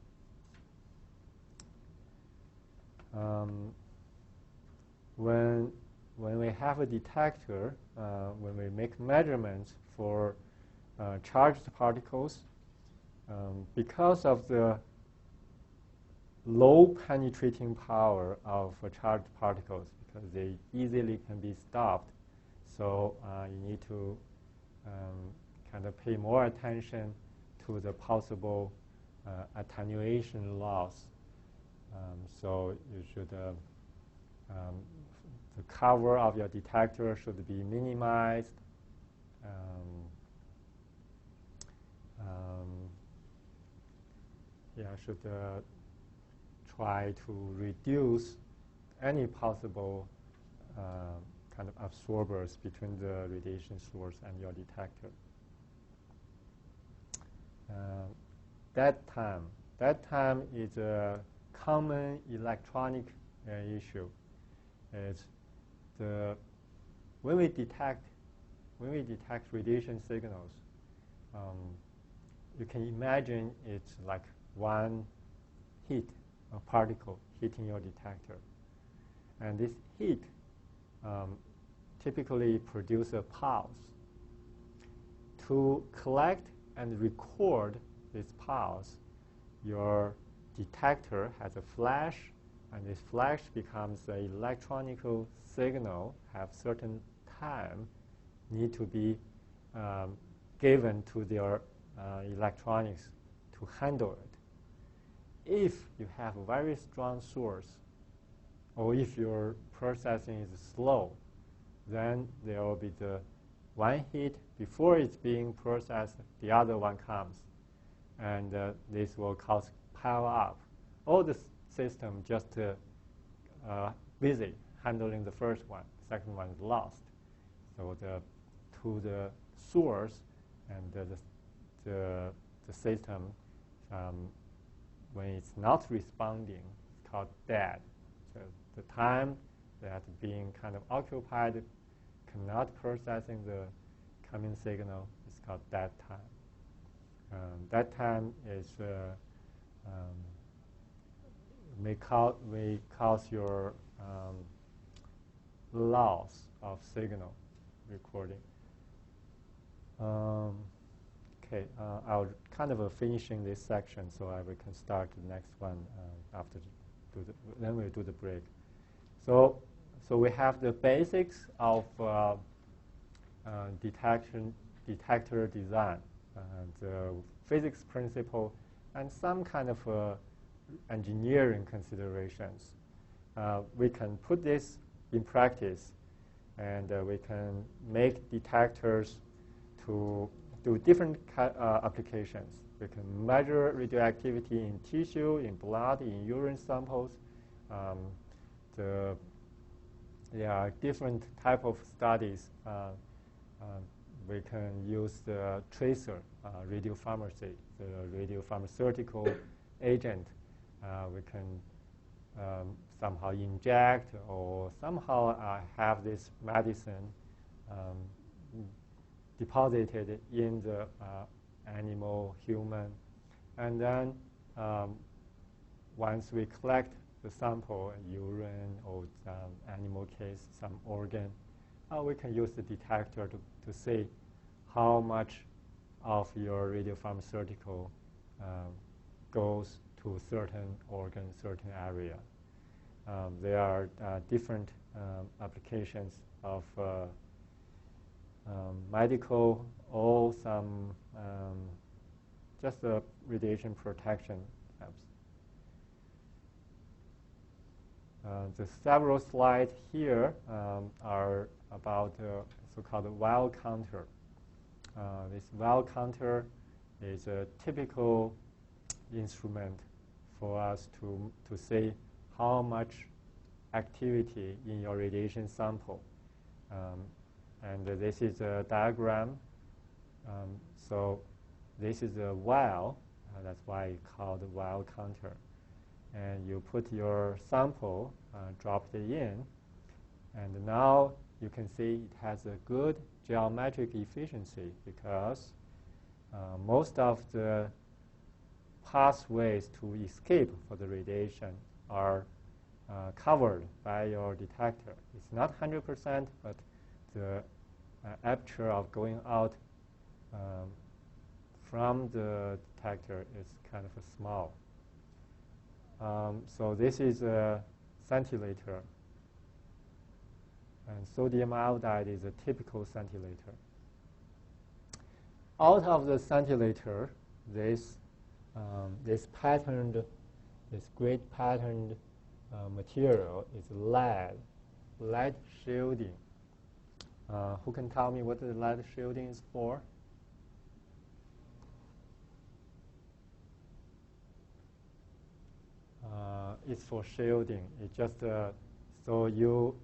When we have a detector, when we make measurements for charged particles, because of the low penetrating power of charged particles, because they easily can be stopped, so you need to kind of pay more attention to the possible attenuation loss. So you should the cover of your detector should be minimized. Should try to reduce any possible kind of absorbers between the radiation source and your detector. That time is a common electronic issue. It's when we detect radiation signals, you can imagine it's like one heat, a particle hitting your detector, and this heat typically produces a pulse. To collect and record this pulse, your detector has a flash, and this flash becomes an electronical signal, have certain time, need to be given to their electronics to handle it. If you have a very strong source, or if your processing is slow, then there will be the one hit before it's being processed, the other one comes, and this will cause pile up. All the system just busy handling the first one, the second one is lost. So to the source and the system, when it's not responding, it's called dead. So the time that being kind of occupied, cannot processing the coming signal, is called dead time. That time is may cause your loss of signal recording. Okay, I'll kind of finishing this section, so we can start the next one after. Then we'll do the break. So we have the basics of detector design, the physics principle, and some kind of engineering considerations. We can put this in practice, and we can make detectors to do different applications. We can measure radioactivity in tissue, in blood, in urine samples. there are different type of studies. We can use the tracer, radiopharmacy, the radiopharmaceutical agent. We can somehow inject or somehow have this medicine deposited in the animal, human, and then once we collect the sample, urine or animal case, some organ, we can use the detector to see how much of your radiopharmaceutical goes to certain organ, certain area. There are different applications of medical or some just radiation protection apps. The several slides here are about so-called well counter. This well counter is a typical instrument for us to see how much activity in your radiation sample. And this is a diagram. So this is a well. That's why it's called a well counter. And you put your sample, drop it in, and now you can see it has a good geometric efficiency because most of the pathways to escape for the radiation are covered by your detector. It's not 100%, but the aperture of going out from the detector is kind of small. So this is a scintillator, and sodium iodide is a typical scintillator. Out of the scintillator, this patterned, this great patterned material is lead shielding. Who can tell me what the lead shielding is for? It's for shielding. It's just so you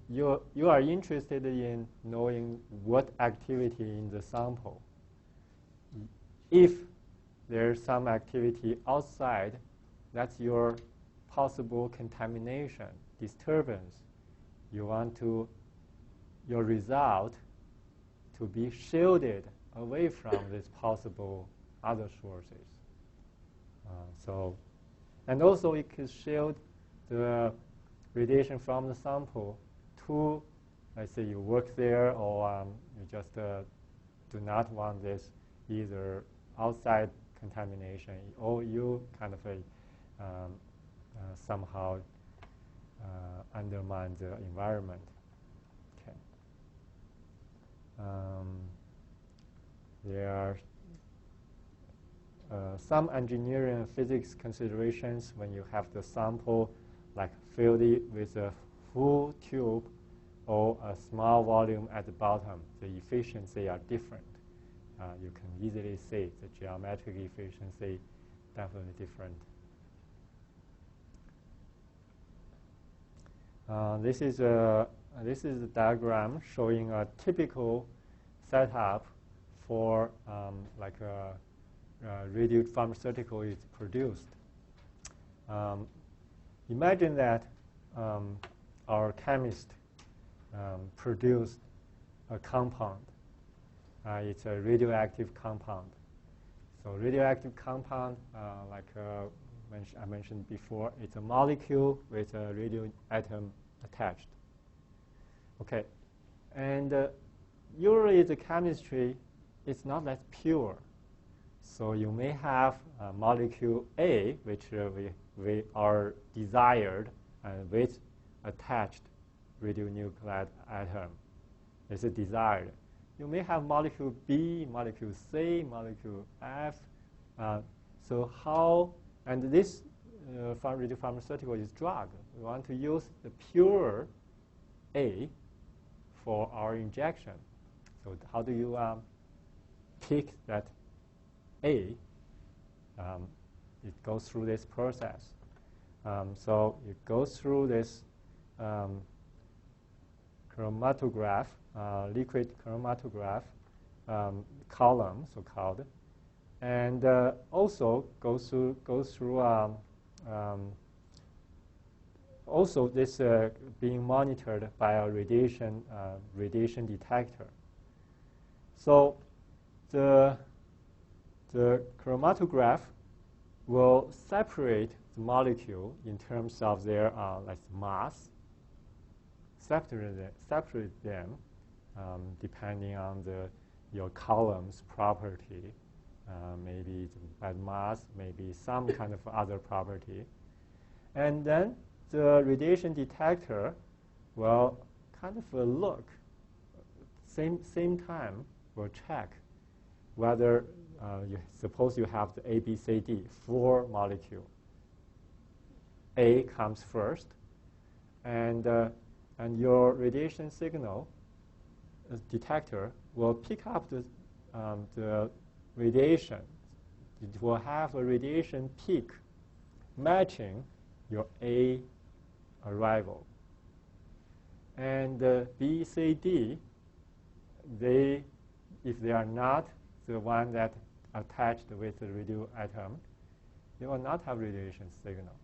are interested in knowing what activity in the sample. If there's some activity outside, that's your possible contamination, disturbance. You want your result to be shielded away from these possible other sources. And also it can shield the radiation from the sample to, let's say you work there or you just do not want this either outside contamination or you kind of somehow undermine the environment. Okay. There are some engineering and physics considerations when you have the sample, like filled it with a full tube or a small volume at the bottom. The efficiency are different. You can easily see the geometric efficiency definitely different. This is a diagram showing a typical setup for like a radiopharmaceutical is produced. Imagine that our chemist produced a compound. It's a radioactive compound. So radioactive compound, like I mentioned before, it's a molecule with a radioatom attached. Okay, and usually the chemistry is not that pure. So you may have molecule A, which we are desired, and with attached radionuclide atom. It's desired. You may have molecule B, molecule C, molecule F. And this radiopharmaceutical is drug. We want to use the pure A for our injection. So how do you pick that A? It goes through this process. So it goes through this chromatograph, liquid chromatograph column, so-called, and also goes through also this being monitored by a radiation detector. So the chromatograph will separate the molecule in terms of their like mass, separate them depending on your column's property. Maybe by mass, maybe some kind of other property. And then the radiation detector will kind of look, same time, will check whether suppose you have the A, B, C, D, 4 molecule. A comes first, and your radiation signal detector will pick up the radiation. It will have a radiation peak matching your A arrival. And B, C, D, if they are not the one that attached with the radioatom, they will not have radiation signal.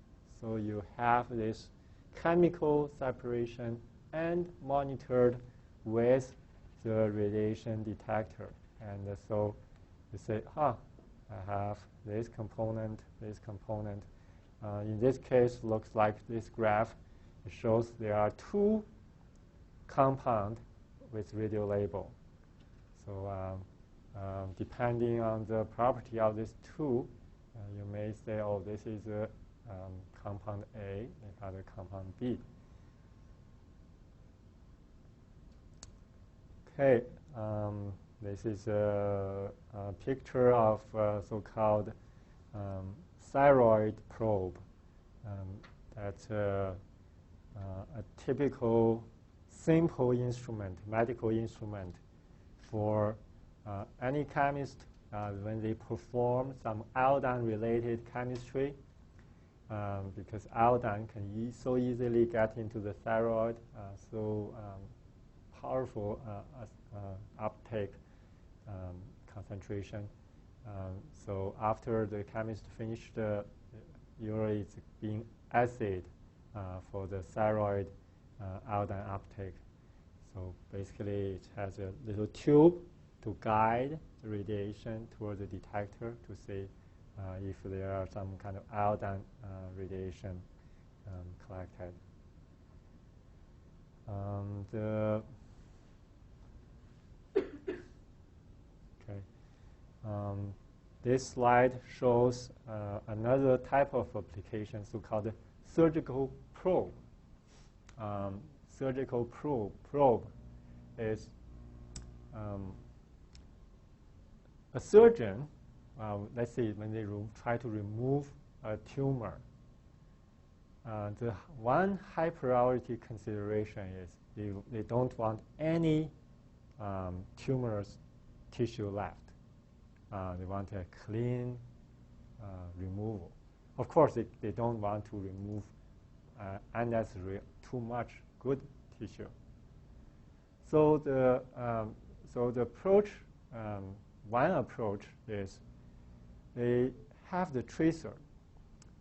So you have this chemical separation and monitored with the radiation detector. And so you say, I have this component, this component. In this case, looks like this graph. It shows there are 2 compounds with radio label. So depending on the property of these 2, you may say, oh, this is a compound A, this other compound B. Okay, this is a picture of so-called thyroid probe. That's a typical simple instrument, medical instrument for any chemist when they perform some iodine-related chemistry, because iodine can so easily get into the thyroid, so powerful uptake concentration. So after the chemist finished, usually it's being assayed for the thyroid iodine uptake. So basically it has a little tube to guide the radiation toward the detector to see if there are some kind of iodine radiation collected. This slide shows another type of application, so-called surgical probe. Surgical probe is a surgeon, let's say when they try to remove a tumor. The one high priority consideration is they don't want any tumorous tissue left. They want a clean removal. Of course, they don't want to remove unnecessary too much good tissue. So the approach, one approach is they have the tracer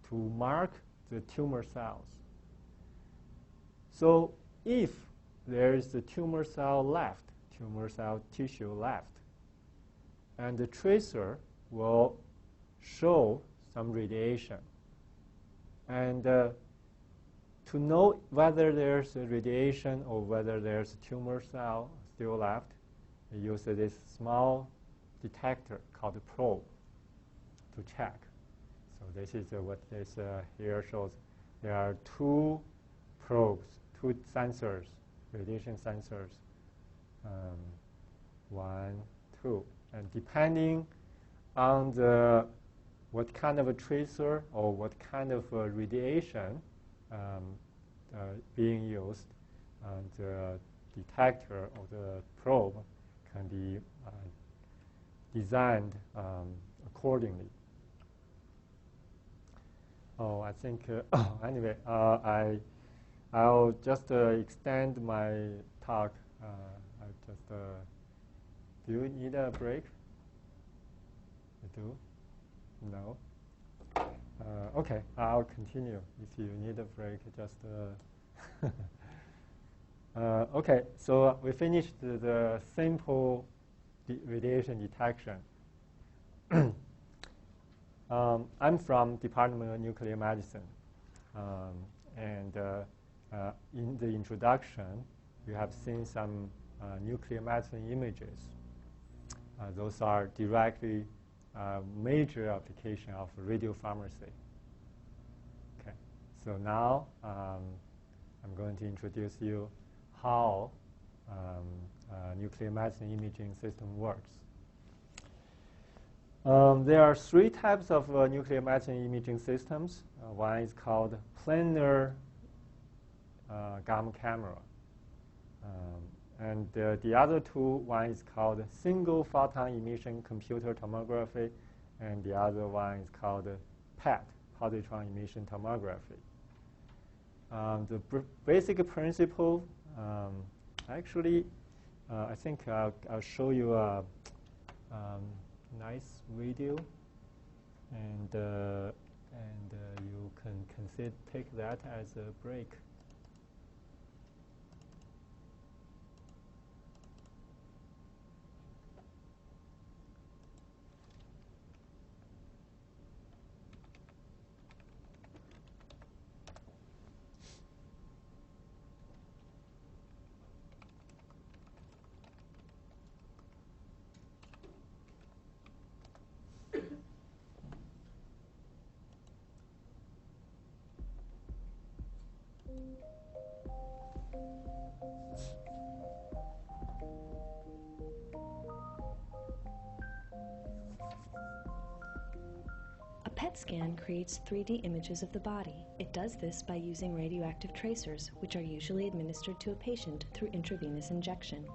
to mark the tumor cells. So if there is the tumor cell left, tumor cell tissue left, and the tracer will show some radiation. And to know whether there's a radiation or whether there's a tumor cell still left, we use this small detector called a probe to check. So this is what this here shows. There are 2 probes, 2 sensors, radiation sensors, 1, 2. And depending on what kind of a tracer or what kind of radiation being used, the detector or the probe can be designed accordingly. Oh, I think, anyway, I'll just extend my talk. I just, do you need a break? You do? No? Okay, I'll continue. If you need a break, just... okay, so we finished the simple radiation detection. I'm from Department of Nuclear Medicine. And in the introduction, you have seen some nuclear medicine images. Those are directly major application of radiopharmacy. Okay, so now I'm going to introduce you how nuclear medicine imaging system works. There are three types of nuclear medicine imaging systems. One is called planar gamma camera. And the other two, one is called single photon emission computer tomography, and the other one is called PET, positron emission tomography. The basic principle, actually, I think I'll show you a nice video, and you can take that as a break. A PET scan creates 3D images of the body. It does this by using radioactive tracers, which are usually administered to a patient through intravenous injection.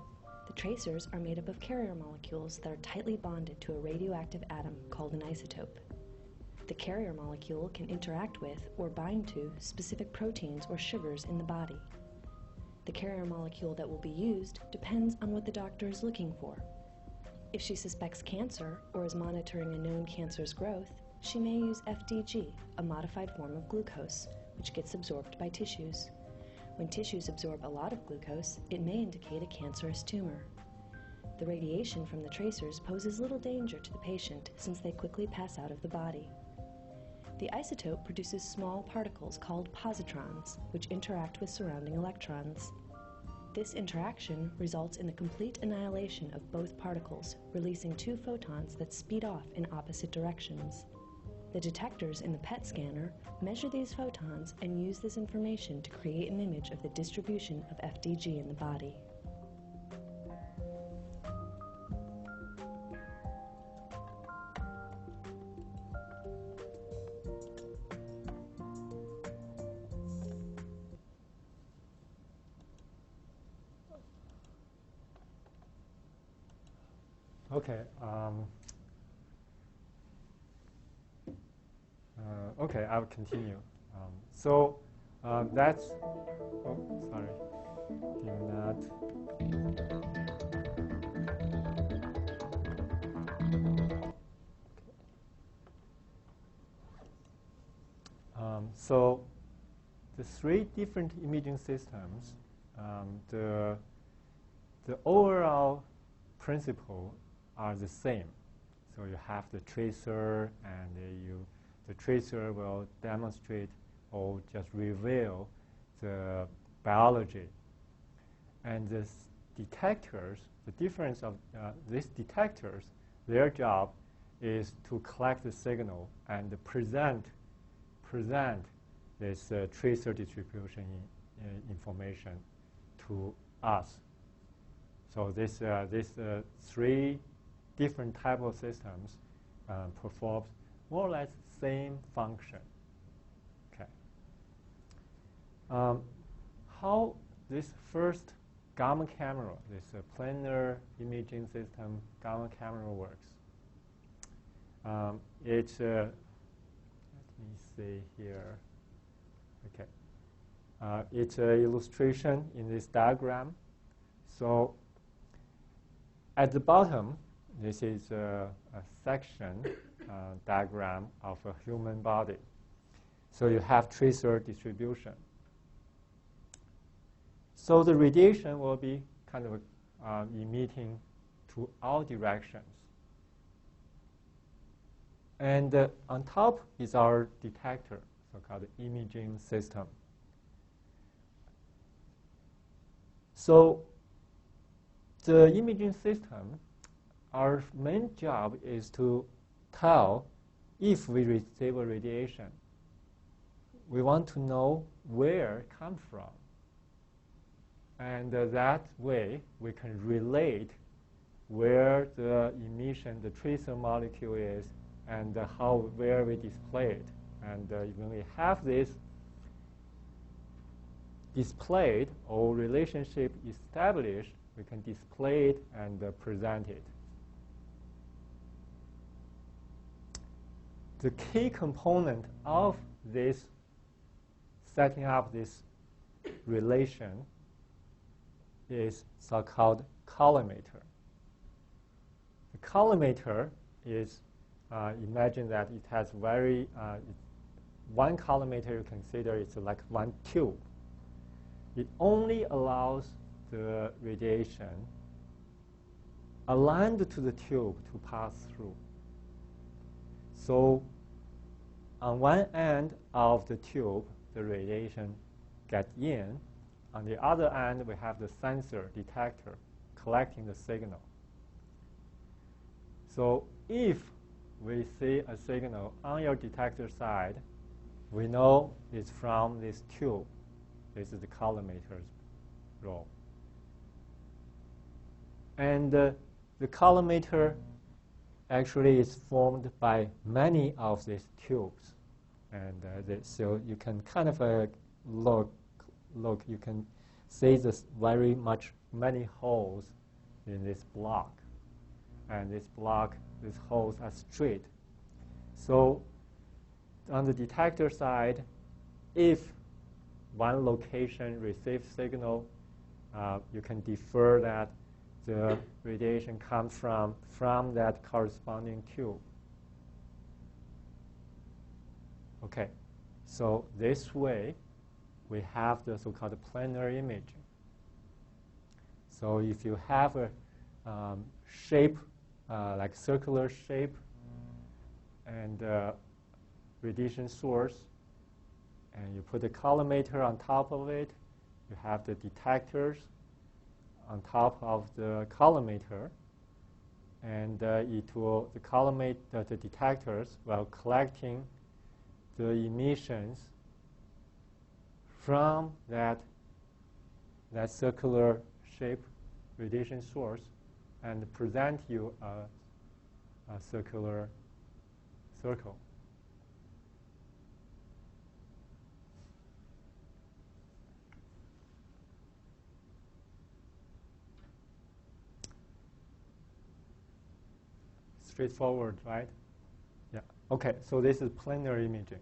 The tracers are made up of carrier molecules that are tightly bonded to a radioactive atom called an isotope. The carrier molecule can interact with or bind to specific proteins or sugars in the body. The carrier molecule that will be used depends on what the doctor is looking for. If she suspects cancer or is monitoring a known cancer's growth, she may use FDG, a modified form of glucose, which gets absorbed by tissues. When tissues absorb a lot of glucose, it may indicate a cancerous tumor. The radiation from the tracers poses little danger to the patient since they quickly pass out of the body. The isotope produces small particles called positrons, which interact with surrounding electrons. This interaction results in the complete annihilation of both particles, releasing two photons that speed off in opposite directions. The detectors in the PET scanner measure these photons and use this information to create an image of the distribution of FDG in the body. Okay. Okay, I'll continue. So that's. Oh, sorry. Do not. So the three different imaging systems, the overall principle are the same. So you have the tracer, and the tracer will demonstrate or just reveal the biology. And the detectors, the difference of these detectors, their job is to collect the signal and present this tracer distribution information to us. So this three different type of systems performs more or less the same function. Okay. How this first gamma camera, this planar imaging system gamma camera works? Let me see here. Okay. It's an illustration in this diagram. So at the bottom, this is a section diagram of a human body. So you have tracer distribution. So the radiation will be kind of emitting to all directions. And on top is our detector, so-called imaging system. So the imaging system, our main job is to tell if we receive a radiation. We want to know where it comes from. And that way, we can relate where the emission, the tracer molecule is, and where we display it. And when we have this displayed or relationship established, we can display it and present it. The key component of this setting up this relation is so-called collimator. The collimator is, imagine that it has one collimator you consider it's like one tube. It only allows the radiation aligned to the tube to pass through. So on one end of the tube, the radiation gets in. On the other end, we have the sensor detector collecting the signal. So if we see a signal on your detector side, we know it's from this tube. This is the collimator's role. And the collimator actually is formed by many of these tubes. And so you can kind of look, you can see this many holes in this block. And this holes are straight. So on the detector side, if one location receives signal, you can defer that the radiation comes from that corresponding tube. Okay, so this way we have the so-called planar imaging. So if you have a shape, like circular shape, and radiation source, and you put the collimator on top of it, you have the detectors on top of the collimator, and the detectors while collecting the emissions from that circular shape radiation source and present you a circular circle. Straightforward, right? Yeah. Okay, so this is planar imaging.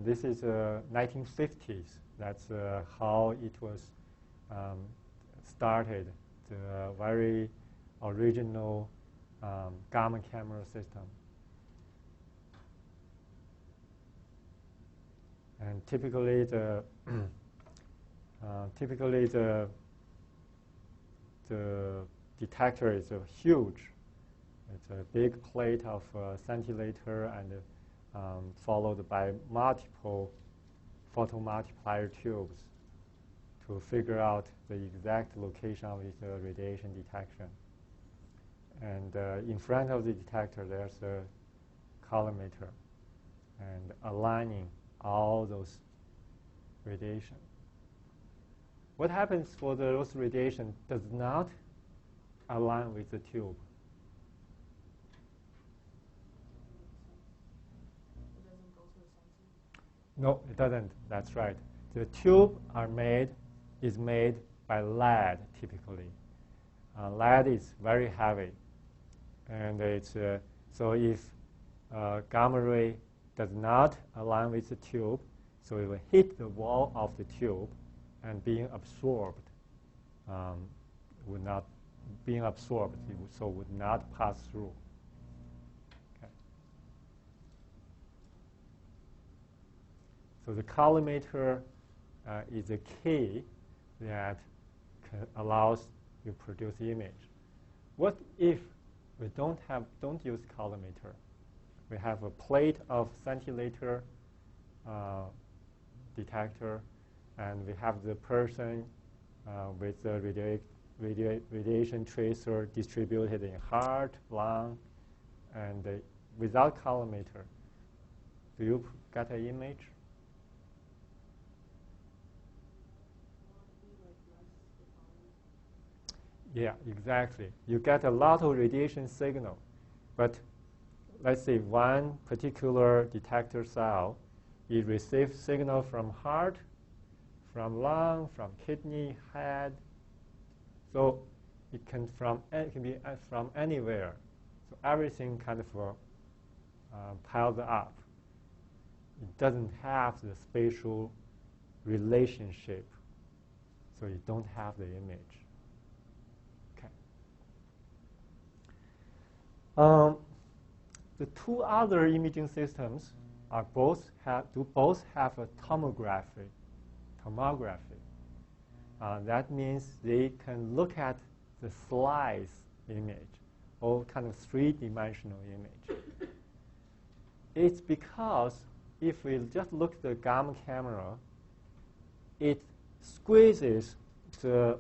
This is 1950s. That's how it was started, the very original gamma camera system. And typically the detector is huge. It's a big plate of scintillator and followed by multiple photomultiplier tubes to figure out the exact location of its radiation detection. And in front of the detector, there's a collimator and aligning all those radiation. What happens for those radiation does not align with the tube? No, it doesn't. That's right. The tube is made by lead typically. Lead is very heavy, and it's so if gamma ray does not align with the tube, so it will hit the wall of the tube, and being absorbed would not so would not pass through. Okay. So the collimator is a key that allows you produce image. What if we don't use collimator? We have a plate of scintillator detector, and we have the person with the radiation tracer distributed in heart, lung, and without collimator. Do you get an image? Yeah, exactly. You get a lot of radiation signal, but let's say one particular detector cell, it receives signal from heart, from lung, from kidney, head. So it can be from anywhere. So everything kind of piles up. It doesn't have the spatial relationship, so you don't have the image. The two other imaging systems both have a tomography. That means they can look at the slice image, or kind of three-dimensional image. It's because if we just look at the gamma camera, it squeezes the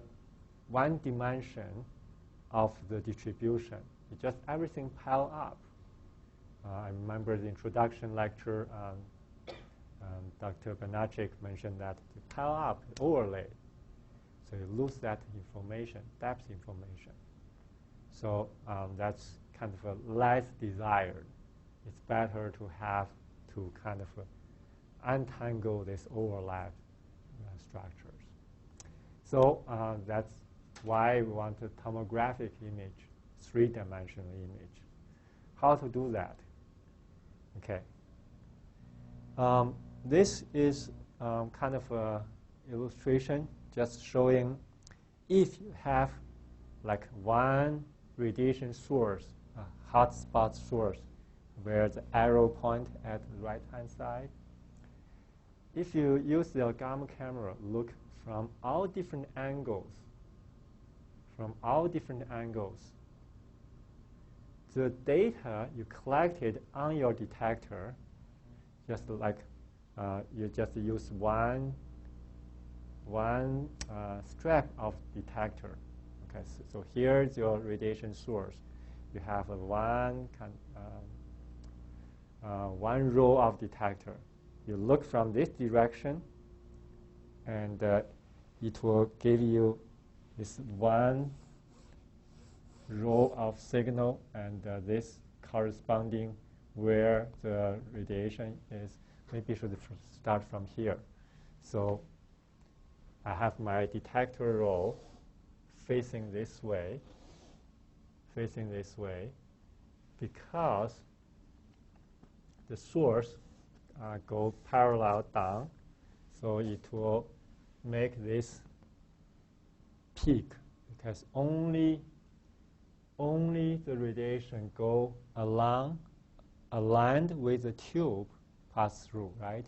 one dimension of the distribution. It just everything pile up. I remember the introduction lecture, Dr. Banachik mentioned that the pile up overlay. So you lose that information, depth information. So that's kind of a less desired. It's better to have to kind of untangle this overlap structures. So that's why we want a tomographic image, three-dimensional image. How to do that? Okay. This is kind of an illustration just showing if you have like one radiation source, a hotspot source, where the arrow point at the right-hand side. If you use the gamma camera, look from all different angles, the data you collected on your detector, just like you just use one strap of detector. Okay, so here's your radiation source. You have one row of detector. You look from this direction, and it will give you this one row of signal, and this corresponding where the radiation is. Maybe should start from here. So I have my detector row facing this way, because the source go parallel down, so it will make this peak, because only the radiation go aligned with the tube pass through, right?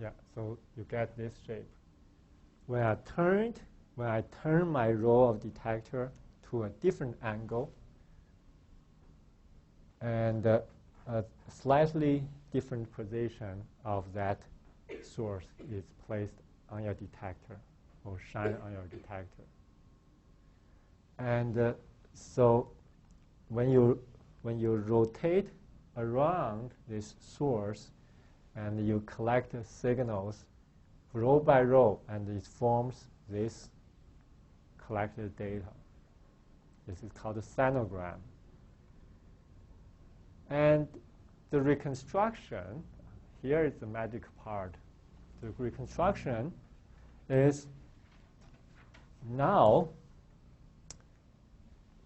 Yeah, so you get this shape. When I turn my row of detector to a different angle, and a slightly different position of that source is placed on your detector or shine on your detector. And so when you rotate around this source and you collect signals row by row, and it forms this collected data. This is called a sinogram. And the reconstruction, here is the magic part. The reconstruction is now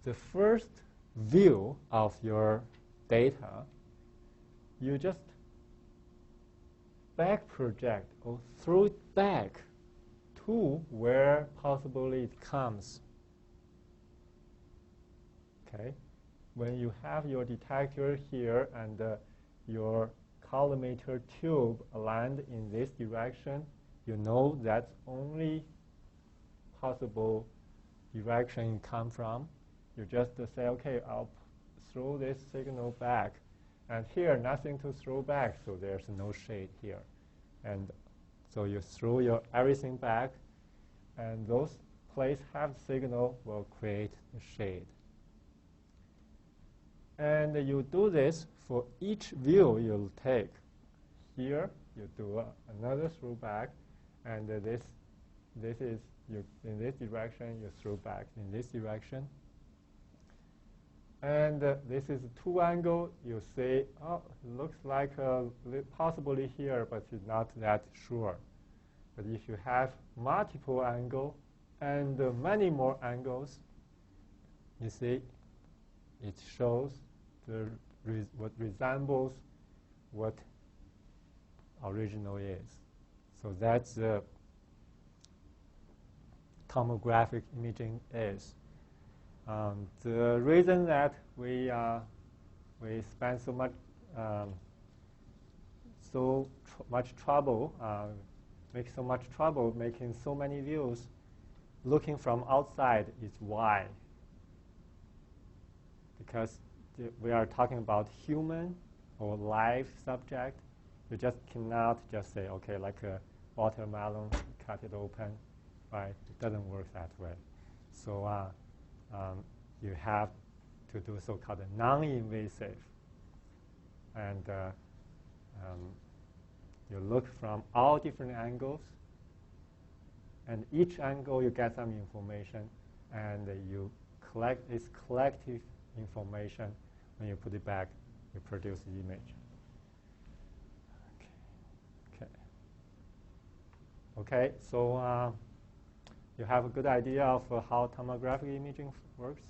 the first view of your data you just back project or throw it back to where possibly it comes. Okay, when you have your detector here and your collimator tube aligned in this direction, you know that's only possible direction it come from. You just say, okay, I'll throw this signal back. And here, nothing to throw back, so there's no shade here. And so you throw your everything back, and those places have signal will create a shade. And you do this for each view you'll take. Here, you do another throw back, and this is in this direction, you throw back in this direction. And this is 2 angle. You say, oh, it looks like possibly here, but it's not that sure. But if you have multiple angle and many more angles, you see, it shows what resembles what original is. So that's tomographic imaging is. The reason that we spend so much trouble, make so much trouble making so many views, looking from outside is why. Because we are talking about human or live subject. You just cannot just say, okay, like a watermelon, cut it open, right? It doesn't work that way. So you have to do so-called non-invasive. And you look from all different angles. And each angle you get some information. And you collect this collective information. When you put it back, you produce the image. Okay, so you have a good idea of how tomographic imaging works?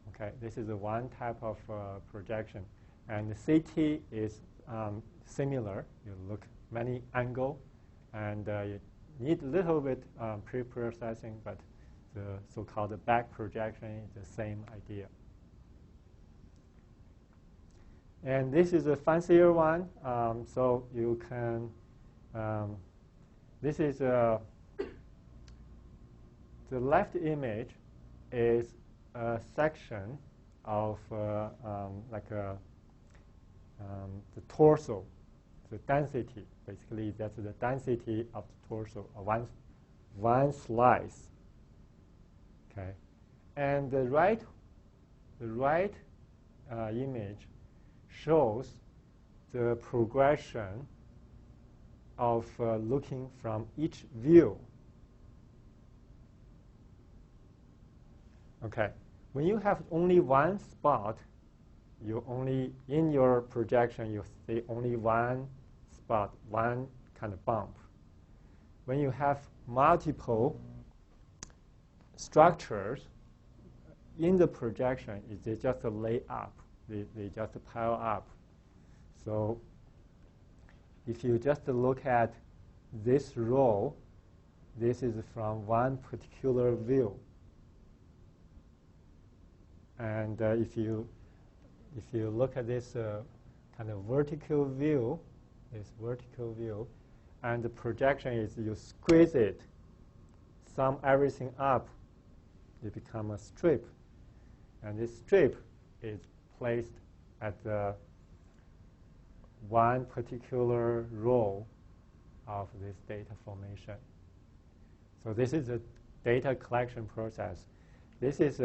Okay, this is one type of projection. And the CT is similar. You look many angle, and you need a little bit pre-processing, but the so-called back projection is the same idea. And this is a fancier one. So you can, this is the left image is a section of the torso, the density. Basically, that's the density of the torso, one slice. Okay, and the right image shows the progression of looking from each view. Okay, when you have only one spot, you only, in your projection, you see only one spot, one kind of bump. When you have multiple structures in the projection, they just lay up. They just pile up. So if you just look at this row, this is from one particular view. And if you look at this kind of vertical view, and the projection is you squeeze it, sum everything up, it becomes a strip. And this strip is placed at the one particular row of this data formation. So this is a data collection process. This is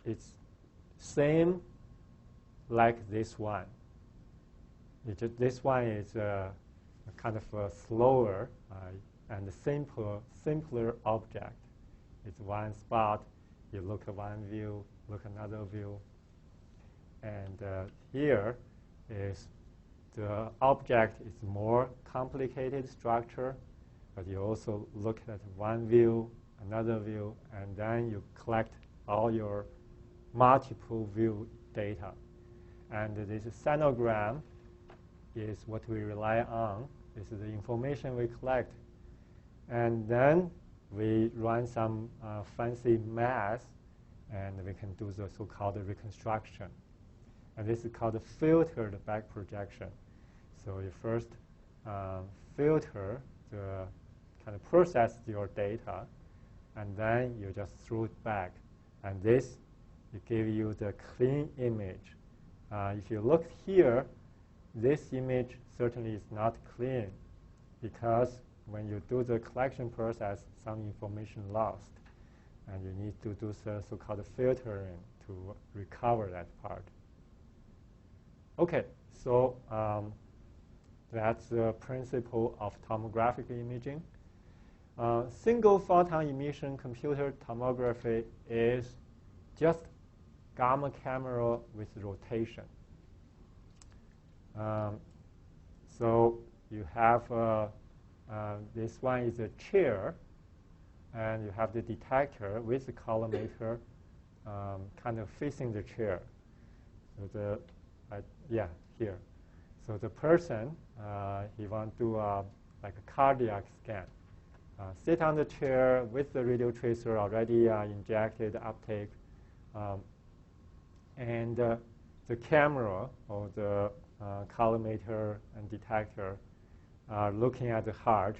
it's same like this one. This one is a kind of a slower and simpler object. It's one spot. You look at one view, look another view. And here is the object is more complicated structure, but you also look at one view, another view, and then you collect all your multiple view data. And this sinogram is what we rely on. This is the information we collect. And then we run some fancy math, and we can do the so-called reconstruction. And this is called filtered back projection. So you first filter the kind of process your data, and then you just throw it back. And this will give you the clean image. If you look here, this image certainly is not clean, because when you do the collection process, some information lost, and you need to do the so-called filtering to recover that part. Okay, so that's the principle of tomographic imaging. Single photon emission computer tomography is just gamma camera with rotation. So you have this one is a chair, and you have the detector with the collimator kind of facing the chair. So here. So the person, he wants to do like a cardiac scan. Sit on the chair with the radio tracer already injected uptake, and the camera or the collimator and detector are looking at the heart,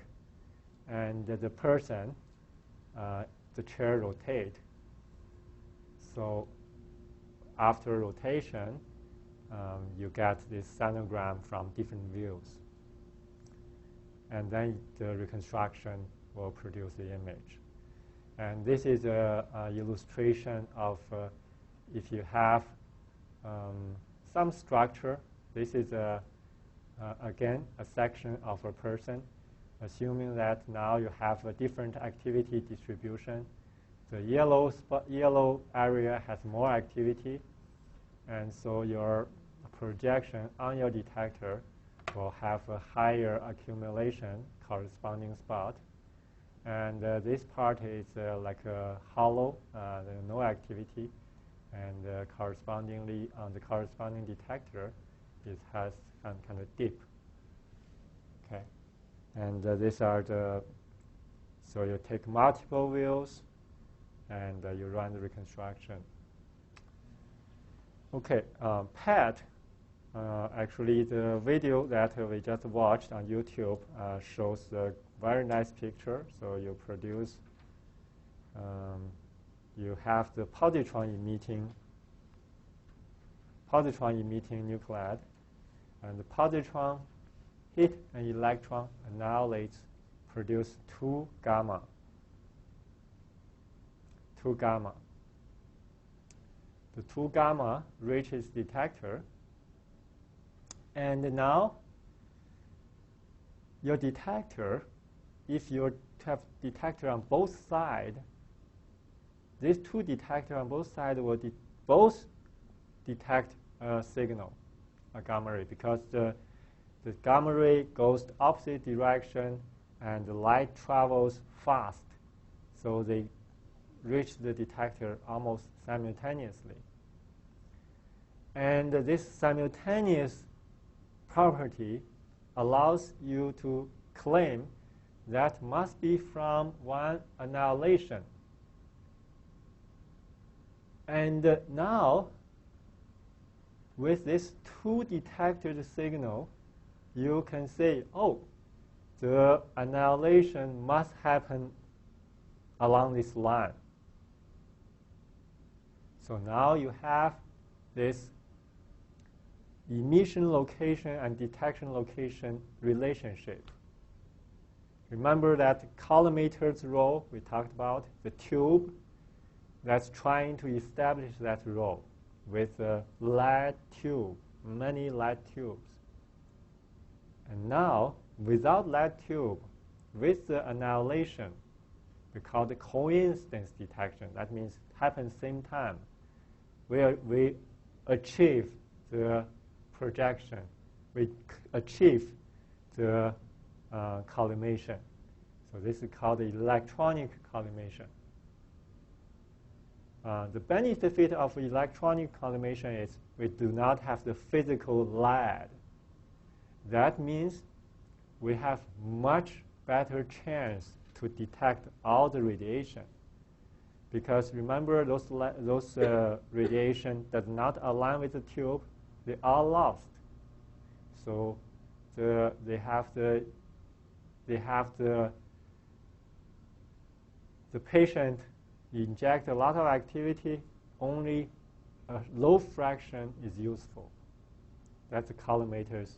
and the person, the chair rotate. So after rotation, you get this sinogram from different views. And then the reconstruction will produce the image. And this is an illustration of if you have some structure. This is, again, a section of a person, assuming that now you have a different activity distribution. The yellow area has more activity, and so your projection on your detector will have a higher accumulation corresponding spot. And this part is like a hollow, there's no activity, and correspondingly on the corresponding detector, it has some kind of dip. Okay, and these are the, so you take multiple views, and you run the reconstruction. Okay, PET. Actually, the video that we just watched on YouTube shows a very nice picture. So you produce, you have the positron emitting nuclide, and the positron hit an electron, annihilates, produce two gamma. The two gamma reaches detector. And now, your detector, if you have detector on both sides, these two detectors on both sides will both detect a signal, a gamma ray, because the gamma ray goes the opposite direction and the light travels fast. So they reach the detector almost simultaneously. And this simultaneous property allows you to claim that must be from one annihilation. And now, with this two detected signal, you can say, oh, the annihilation must happen along this line. So now you have this emission location and detection location relationship. Remember that collimator's role we talked about, the tube that's trying to establish that role with a lead tube, many lead tubes. And now, without lead tube, with the annihilation, we call the coincidence detection. That means happens same time. We achieve the projection. We achieve the collimation. So this is called the electronic collimation. The benefit of electronic collimation is we do not have the physical lead. That means we have much better chance to detect all the radiation. Because remember, those radiation does not align with the tube, they are lost. So they have the patient inject a lot of activity, only a low fraction is useful. That's the collimator's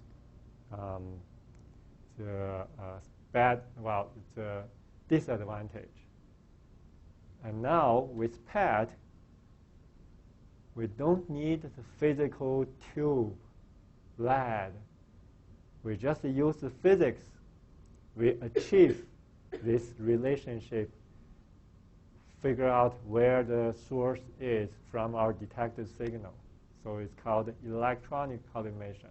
it's a disadvantage. And now with PET, we don't need the physical tube lead. We just use the physics. We achieve this relationship, figure out where the source is from our detected signal. So it's called electronic collimation.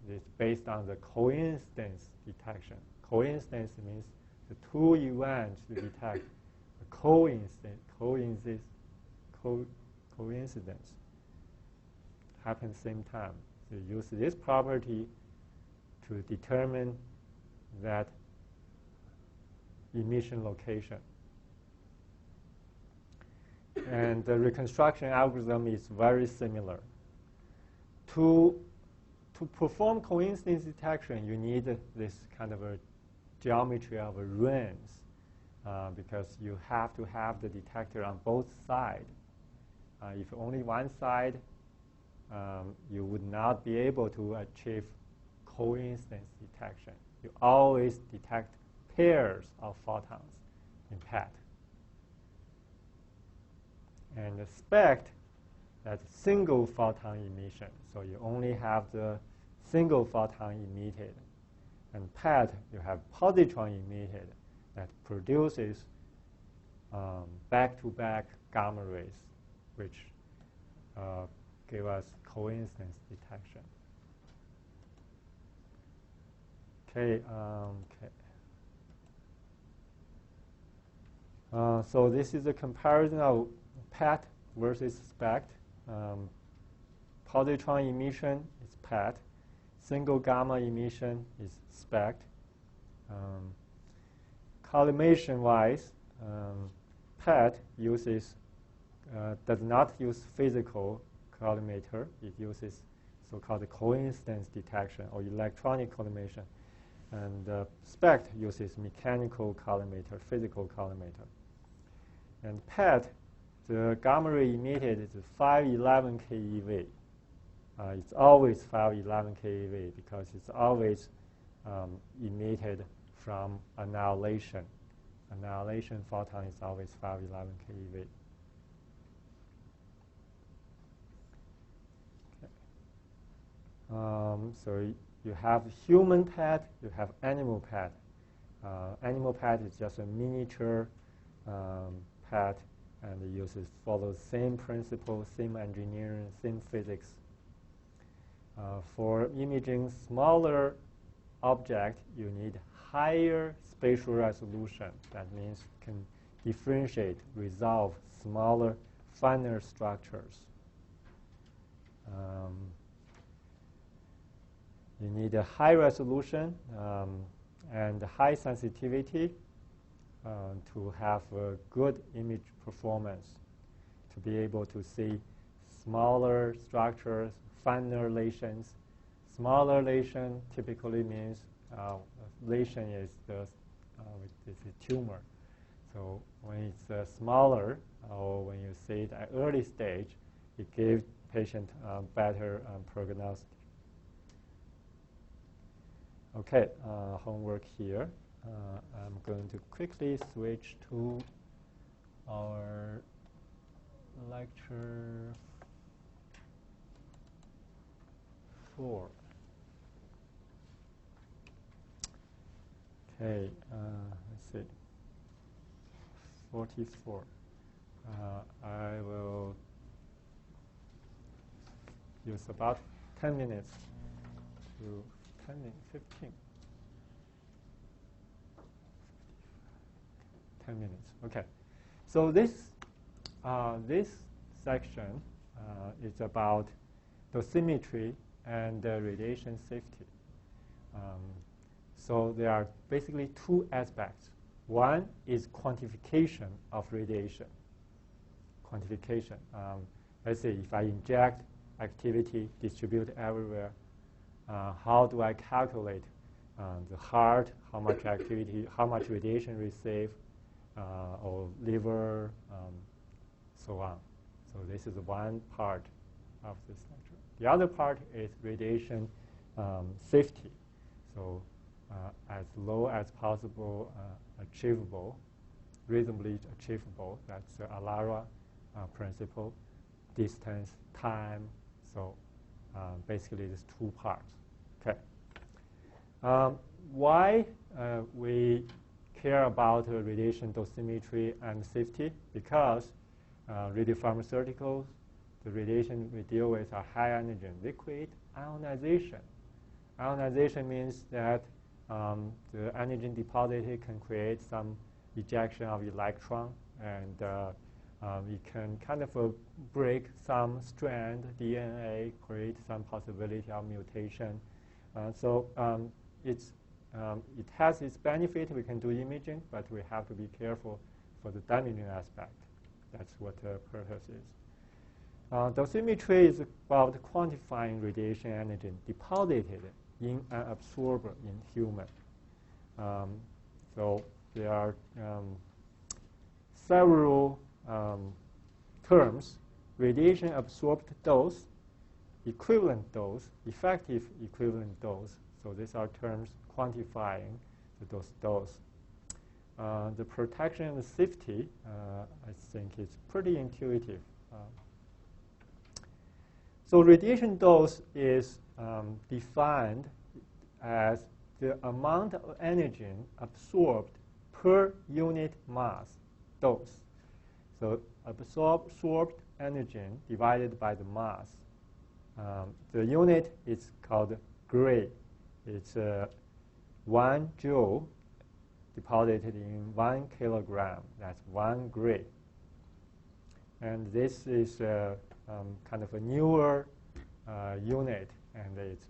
It's based on the coincidence detection. Coincidence means the two events to detect a coincidence happen same time. So you use this property to determine that emission location. And the reconstruction algorithm is very similar. To perform coincidence detection, you need this kind of a geometry of a rings because you have to have the detector on both sides. If only one side, you would not be able to achieve coincidence detection. You always detect pairs of photons in PET. And the SPECT, that's single photon emission. So you only have the single photon emitted. And PET, you have positron emitted that produces back-to-back gamma rays, which give us coincidence detection. So this is a comparison of PET versus SPECT. Positron emission is PET. Single gamma emission is SPECT. Collimation-wise, PET does not use physical collimator. It uses so-called coincidence detection or electronic collimation. And SPECT uses mechanical collimator, physical collimator. And PET, the gamma ray emitted is 511 keV. It's always 511 keV because it's always emitted from annihilation. Annihilation photon is always 511 keV. So you have human PET, you have animal PET. Animal PET is just a miniature PET, and it follows same principle, same engineering, same physics. For imaging smaller object, you need higher spatial resolution. That means you can differentiate, resolve smaller, finer structures. You need a high resolution and high sensitivity to have a good image performance, to be able to see smaller structures, finer lesions. Smaller lesion typically means lesion is it's a tumor. So when it's smaller, or when you see it at early stage, it gives patient better prognosis. Okay, homework here. I'm going to quickly switch to our lecture 4. Okay, let's see. 44. I will use about 10 minutes to 15. 10 minutes. Okay. So this section is about dosimetry and radiation safety. So there are basically two aspects. One is quantification of radiation. Quantification. Let's say if I inject activity distributed everywhere, how do I calculate the heart, how much activity, how much radiation receive, or liver, so on. So this is one part of this lecture. The other part is radiation safety. So as low as possible, achievable, reasonably achievable. That's the ALARA principle, distance, time. So basically there's two parts. Okay. Why we care about radiation dosimetry and safety? Because radiopharmaceuticals, the radiation we deal with are high energy. They create ionization. Ionization means that the antigen deposited can create some ejection of electron, and it can kind of break some strand DNA, create some possibility of mutation. So it has its benefit. We can do imaging, but we have to be careful for the damaging aspect. That's what the purpose is. Dosimetry is about quantifying radiation energy deposited in an absorber in human. So there are several terms: radiation absorbed dose, equivalent dose, effective equivalent dose. So these are terms quantifying the dose. The protection and the safety, I think, is pretty intuitive. So radiation dose is defined as the amount of energy absorbed per unit mass dose. So absorbed energy divided by the mass. The unit is called gray. It's 1 joule deposited in 1 kilogram. That's 1 gray. And this is kind of a newer unit, and it's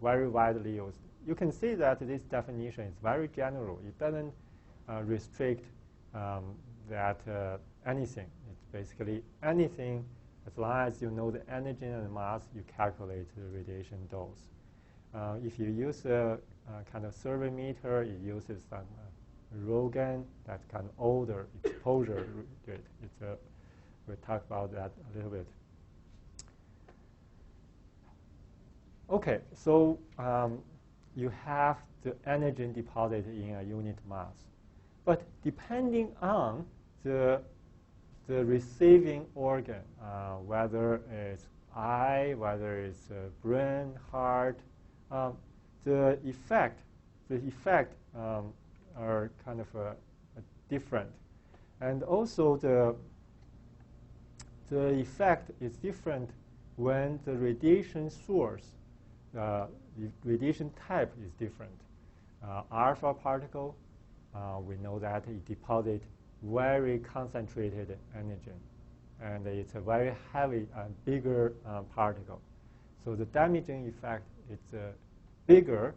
very widely used. You can see that this definition is very general. It doesn't restrict that anything. It's basically anything. As long as you know the energy and the mass, you calculate the radiation dose. If you use a kind of survey meter, it uses some Rogan, that's kind of older exposure rate. We'll talk about that a little bit. Okay, so you have the energy deposited in a unit mass. But depending on the receiving organ, whether it's eye, whether it's brain, heart, the effect are kind of different. And also the effect is different when the radiation source, the radiation type is different. Alpha particle, we know that it deposits very concentrated energy, and it's a very heavy and bigger particle. So the damaging effect is bigger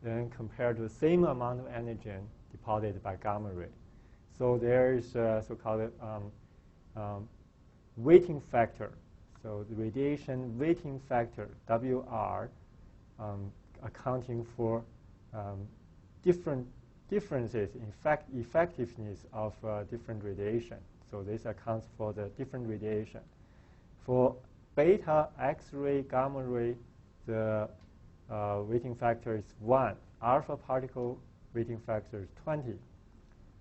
than compared to the same amount of energy deposited by gamma ray. So there is a so-called weighting factor. So the radiation weighting factor, WR, accounting for differences in effectiveness of different radiation. So this accounts for the different radiation. For beta, X-ray, gamma ray, the weighting factor is 1. Alpha particle weighting factor is 20.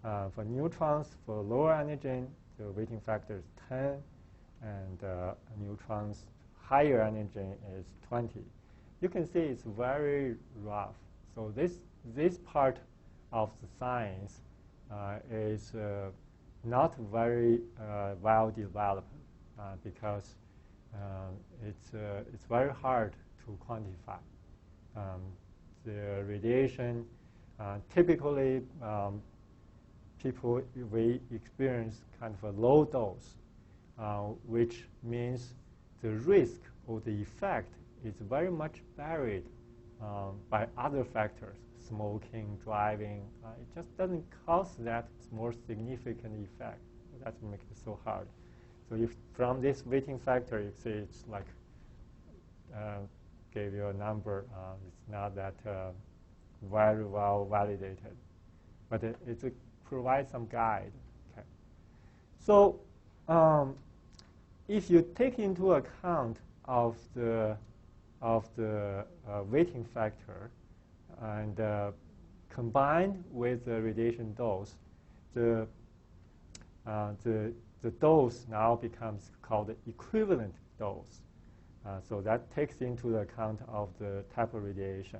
For neutrons, for lower energy, the weighting factor is 10. And neutrons, higher energy is 20. You can see it's very rough. So this part of the science is not very well developed because it's very hard to quantify. The radiation, typically people we experience kind of a low dose. which means the risk or the effect is very much buried by other factors, smoking, driving. It just doesn't cause that more significant effect. That makes it so hard. So if from this weighting factor, you see it's like gave you a number. It's not that very well validated, but it provides some guide. Okay. So if you take into account of the weighting factor and combined with the radiation dose, the dose now becomes called the equivalent dose. So that takes into account of the type of radiation.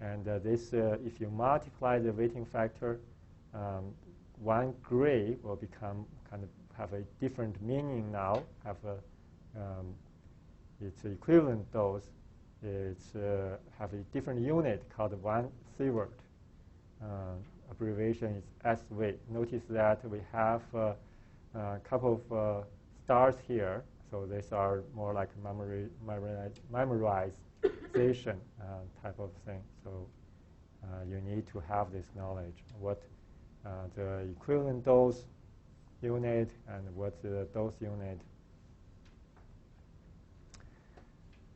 This, if you multiply the weighting factor, 1 gray will become kind of have a different meaning now. Have a its equivalent dose. It's have a different unit called 1 sievert. Abbreviation is SV. Notice that we have a couple of stars here. So these are more like memorization type of thing. So you need to have this knowledge, what the equivalent dose unit and what's the dose unit.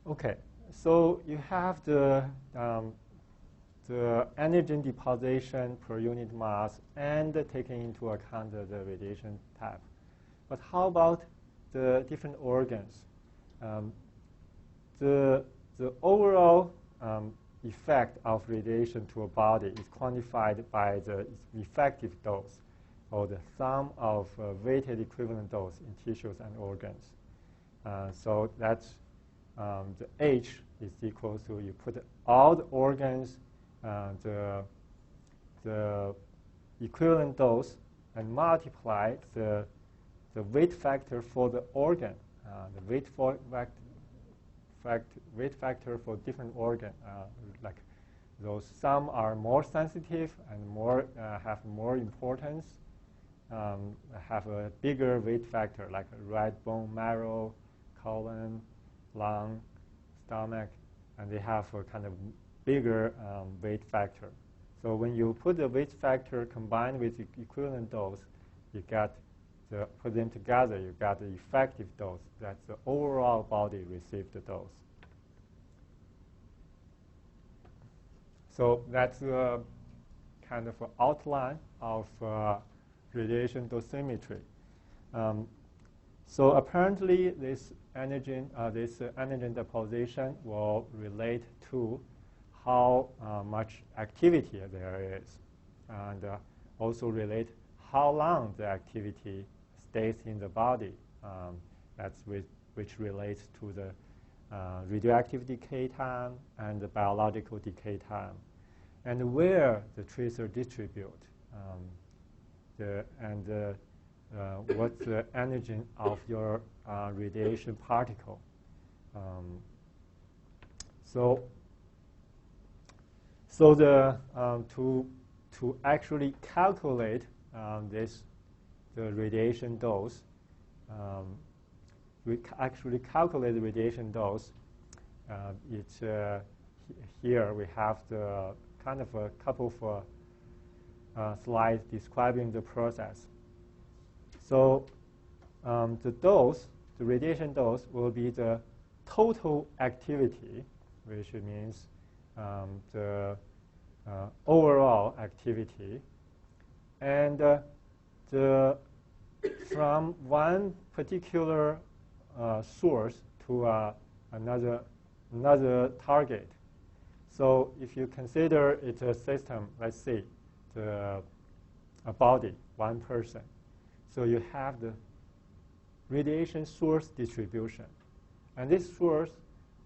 Okay, so you have the antigen deposition per unit mass and taking into account the radiation type. But how about the different organs? The overall effect of radiation to a body is quantified by the effective dose, or the sum of weighted equivalent dose in tissues and organs. So that's the H is equal to, you put all the organs, the equivalent dose, and multiply the weight factor for the organ. The weight factor for different organ, like those, some are more sensitive and more have more importance, have a bigger weight factor, like red bone marrow, colon, lung, stomach, and they have a kind of bigger weight factor. So when you put the weight factor combined with the equivalent dose, you get put them together, you got the effective dose. That's the overall body received the dose. So that's a kind of an outline of radiation dosimetry. So apparently, this antigen deposition will relate to how much activity there is, and also relate how long the activity stays in the body. That's which relates to the radioactive decay time and the biological decay time, and where the tracer distribute, what's the energy of your radiation particle. So the to actually calculate the radiation dose, we actually calculate the radiation dose. It's here we have the kind of a couple of slides describing the process. So the dose, the radiation dose, will be the total activity, which means the overall activity, and from one particular source to another target. So if you consider it a system, let's say a body, one person. So you have the radiation source distribution. And this source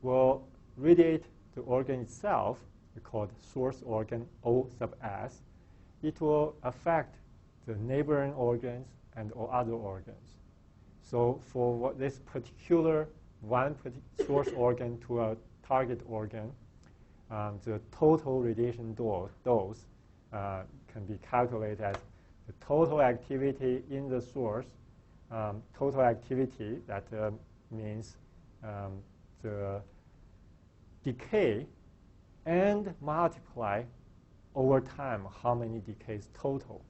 will radiate the organ itself, we call it source organ, O sub S. It will affect the neighboring organs and all other organs. So for this particular source organ to a target organ, the total radiation dose can be calculated as the total activity in the source total activity. That means the decay and multiply over time how many decays total.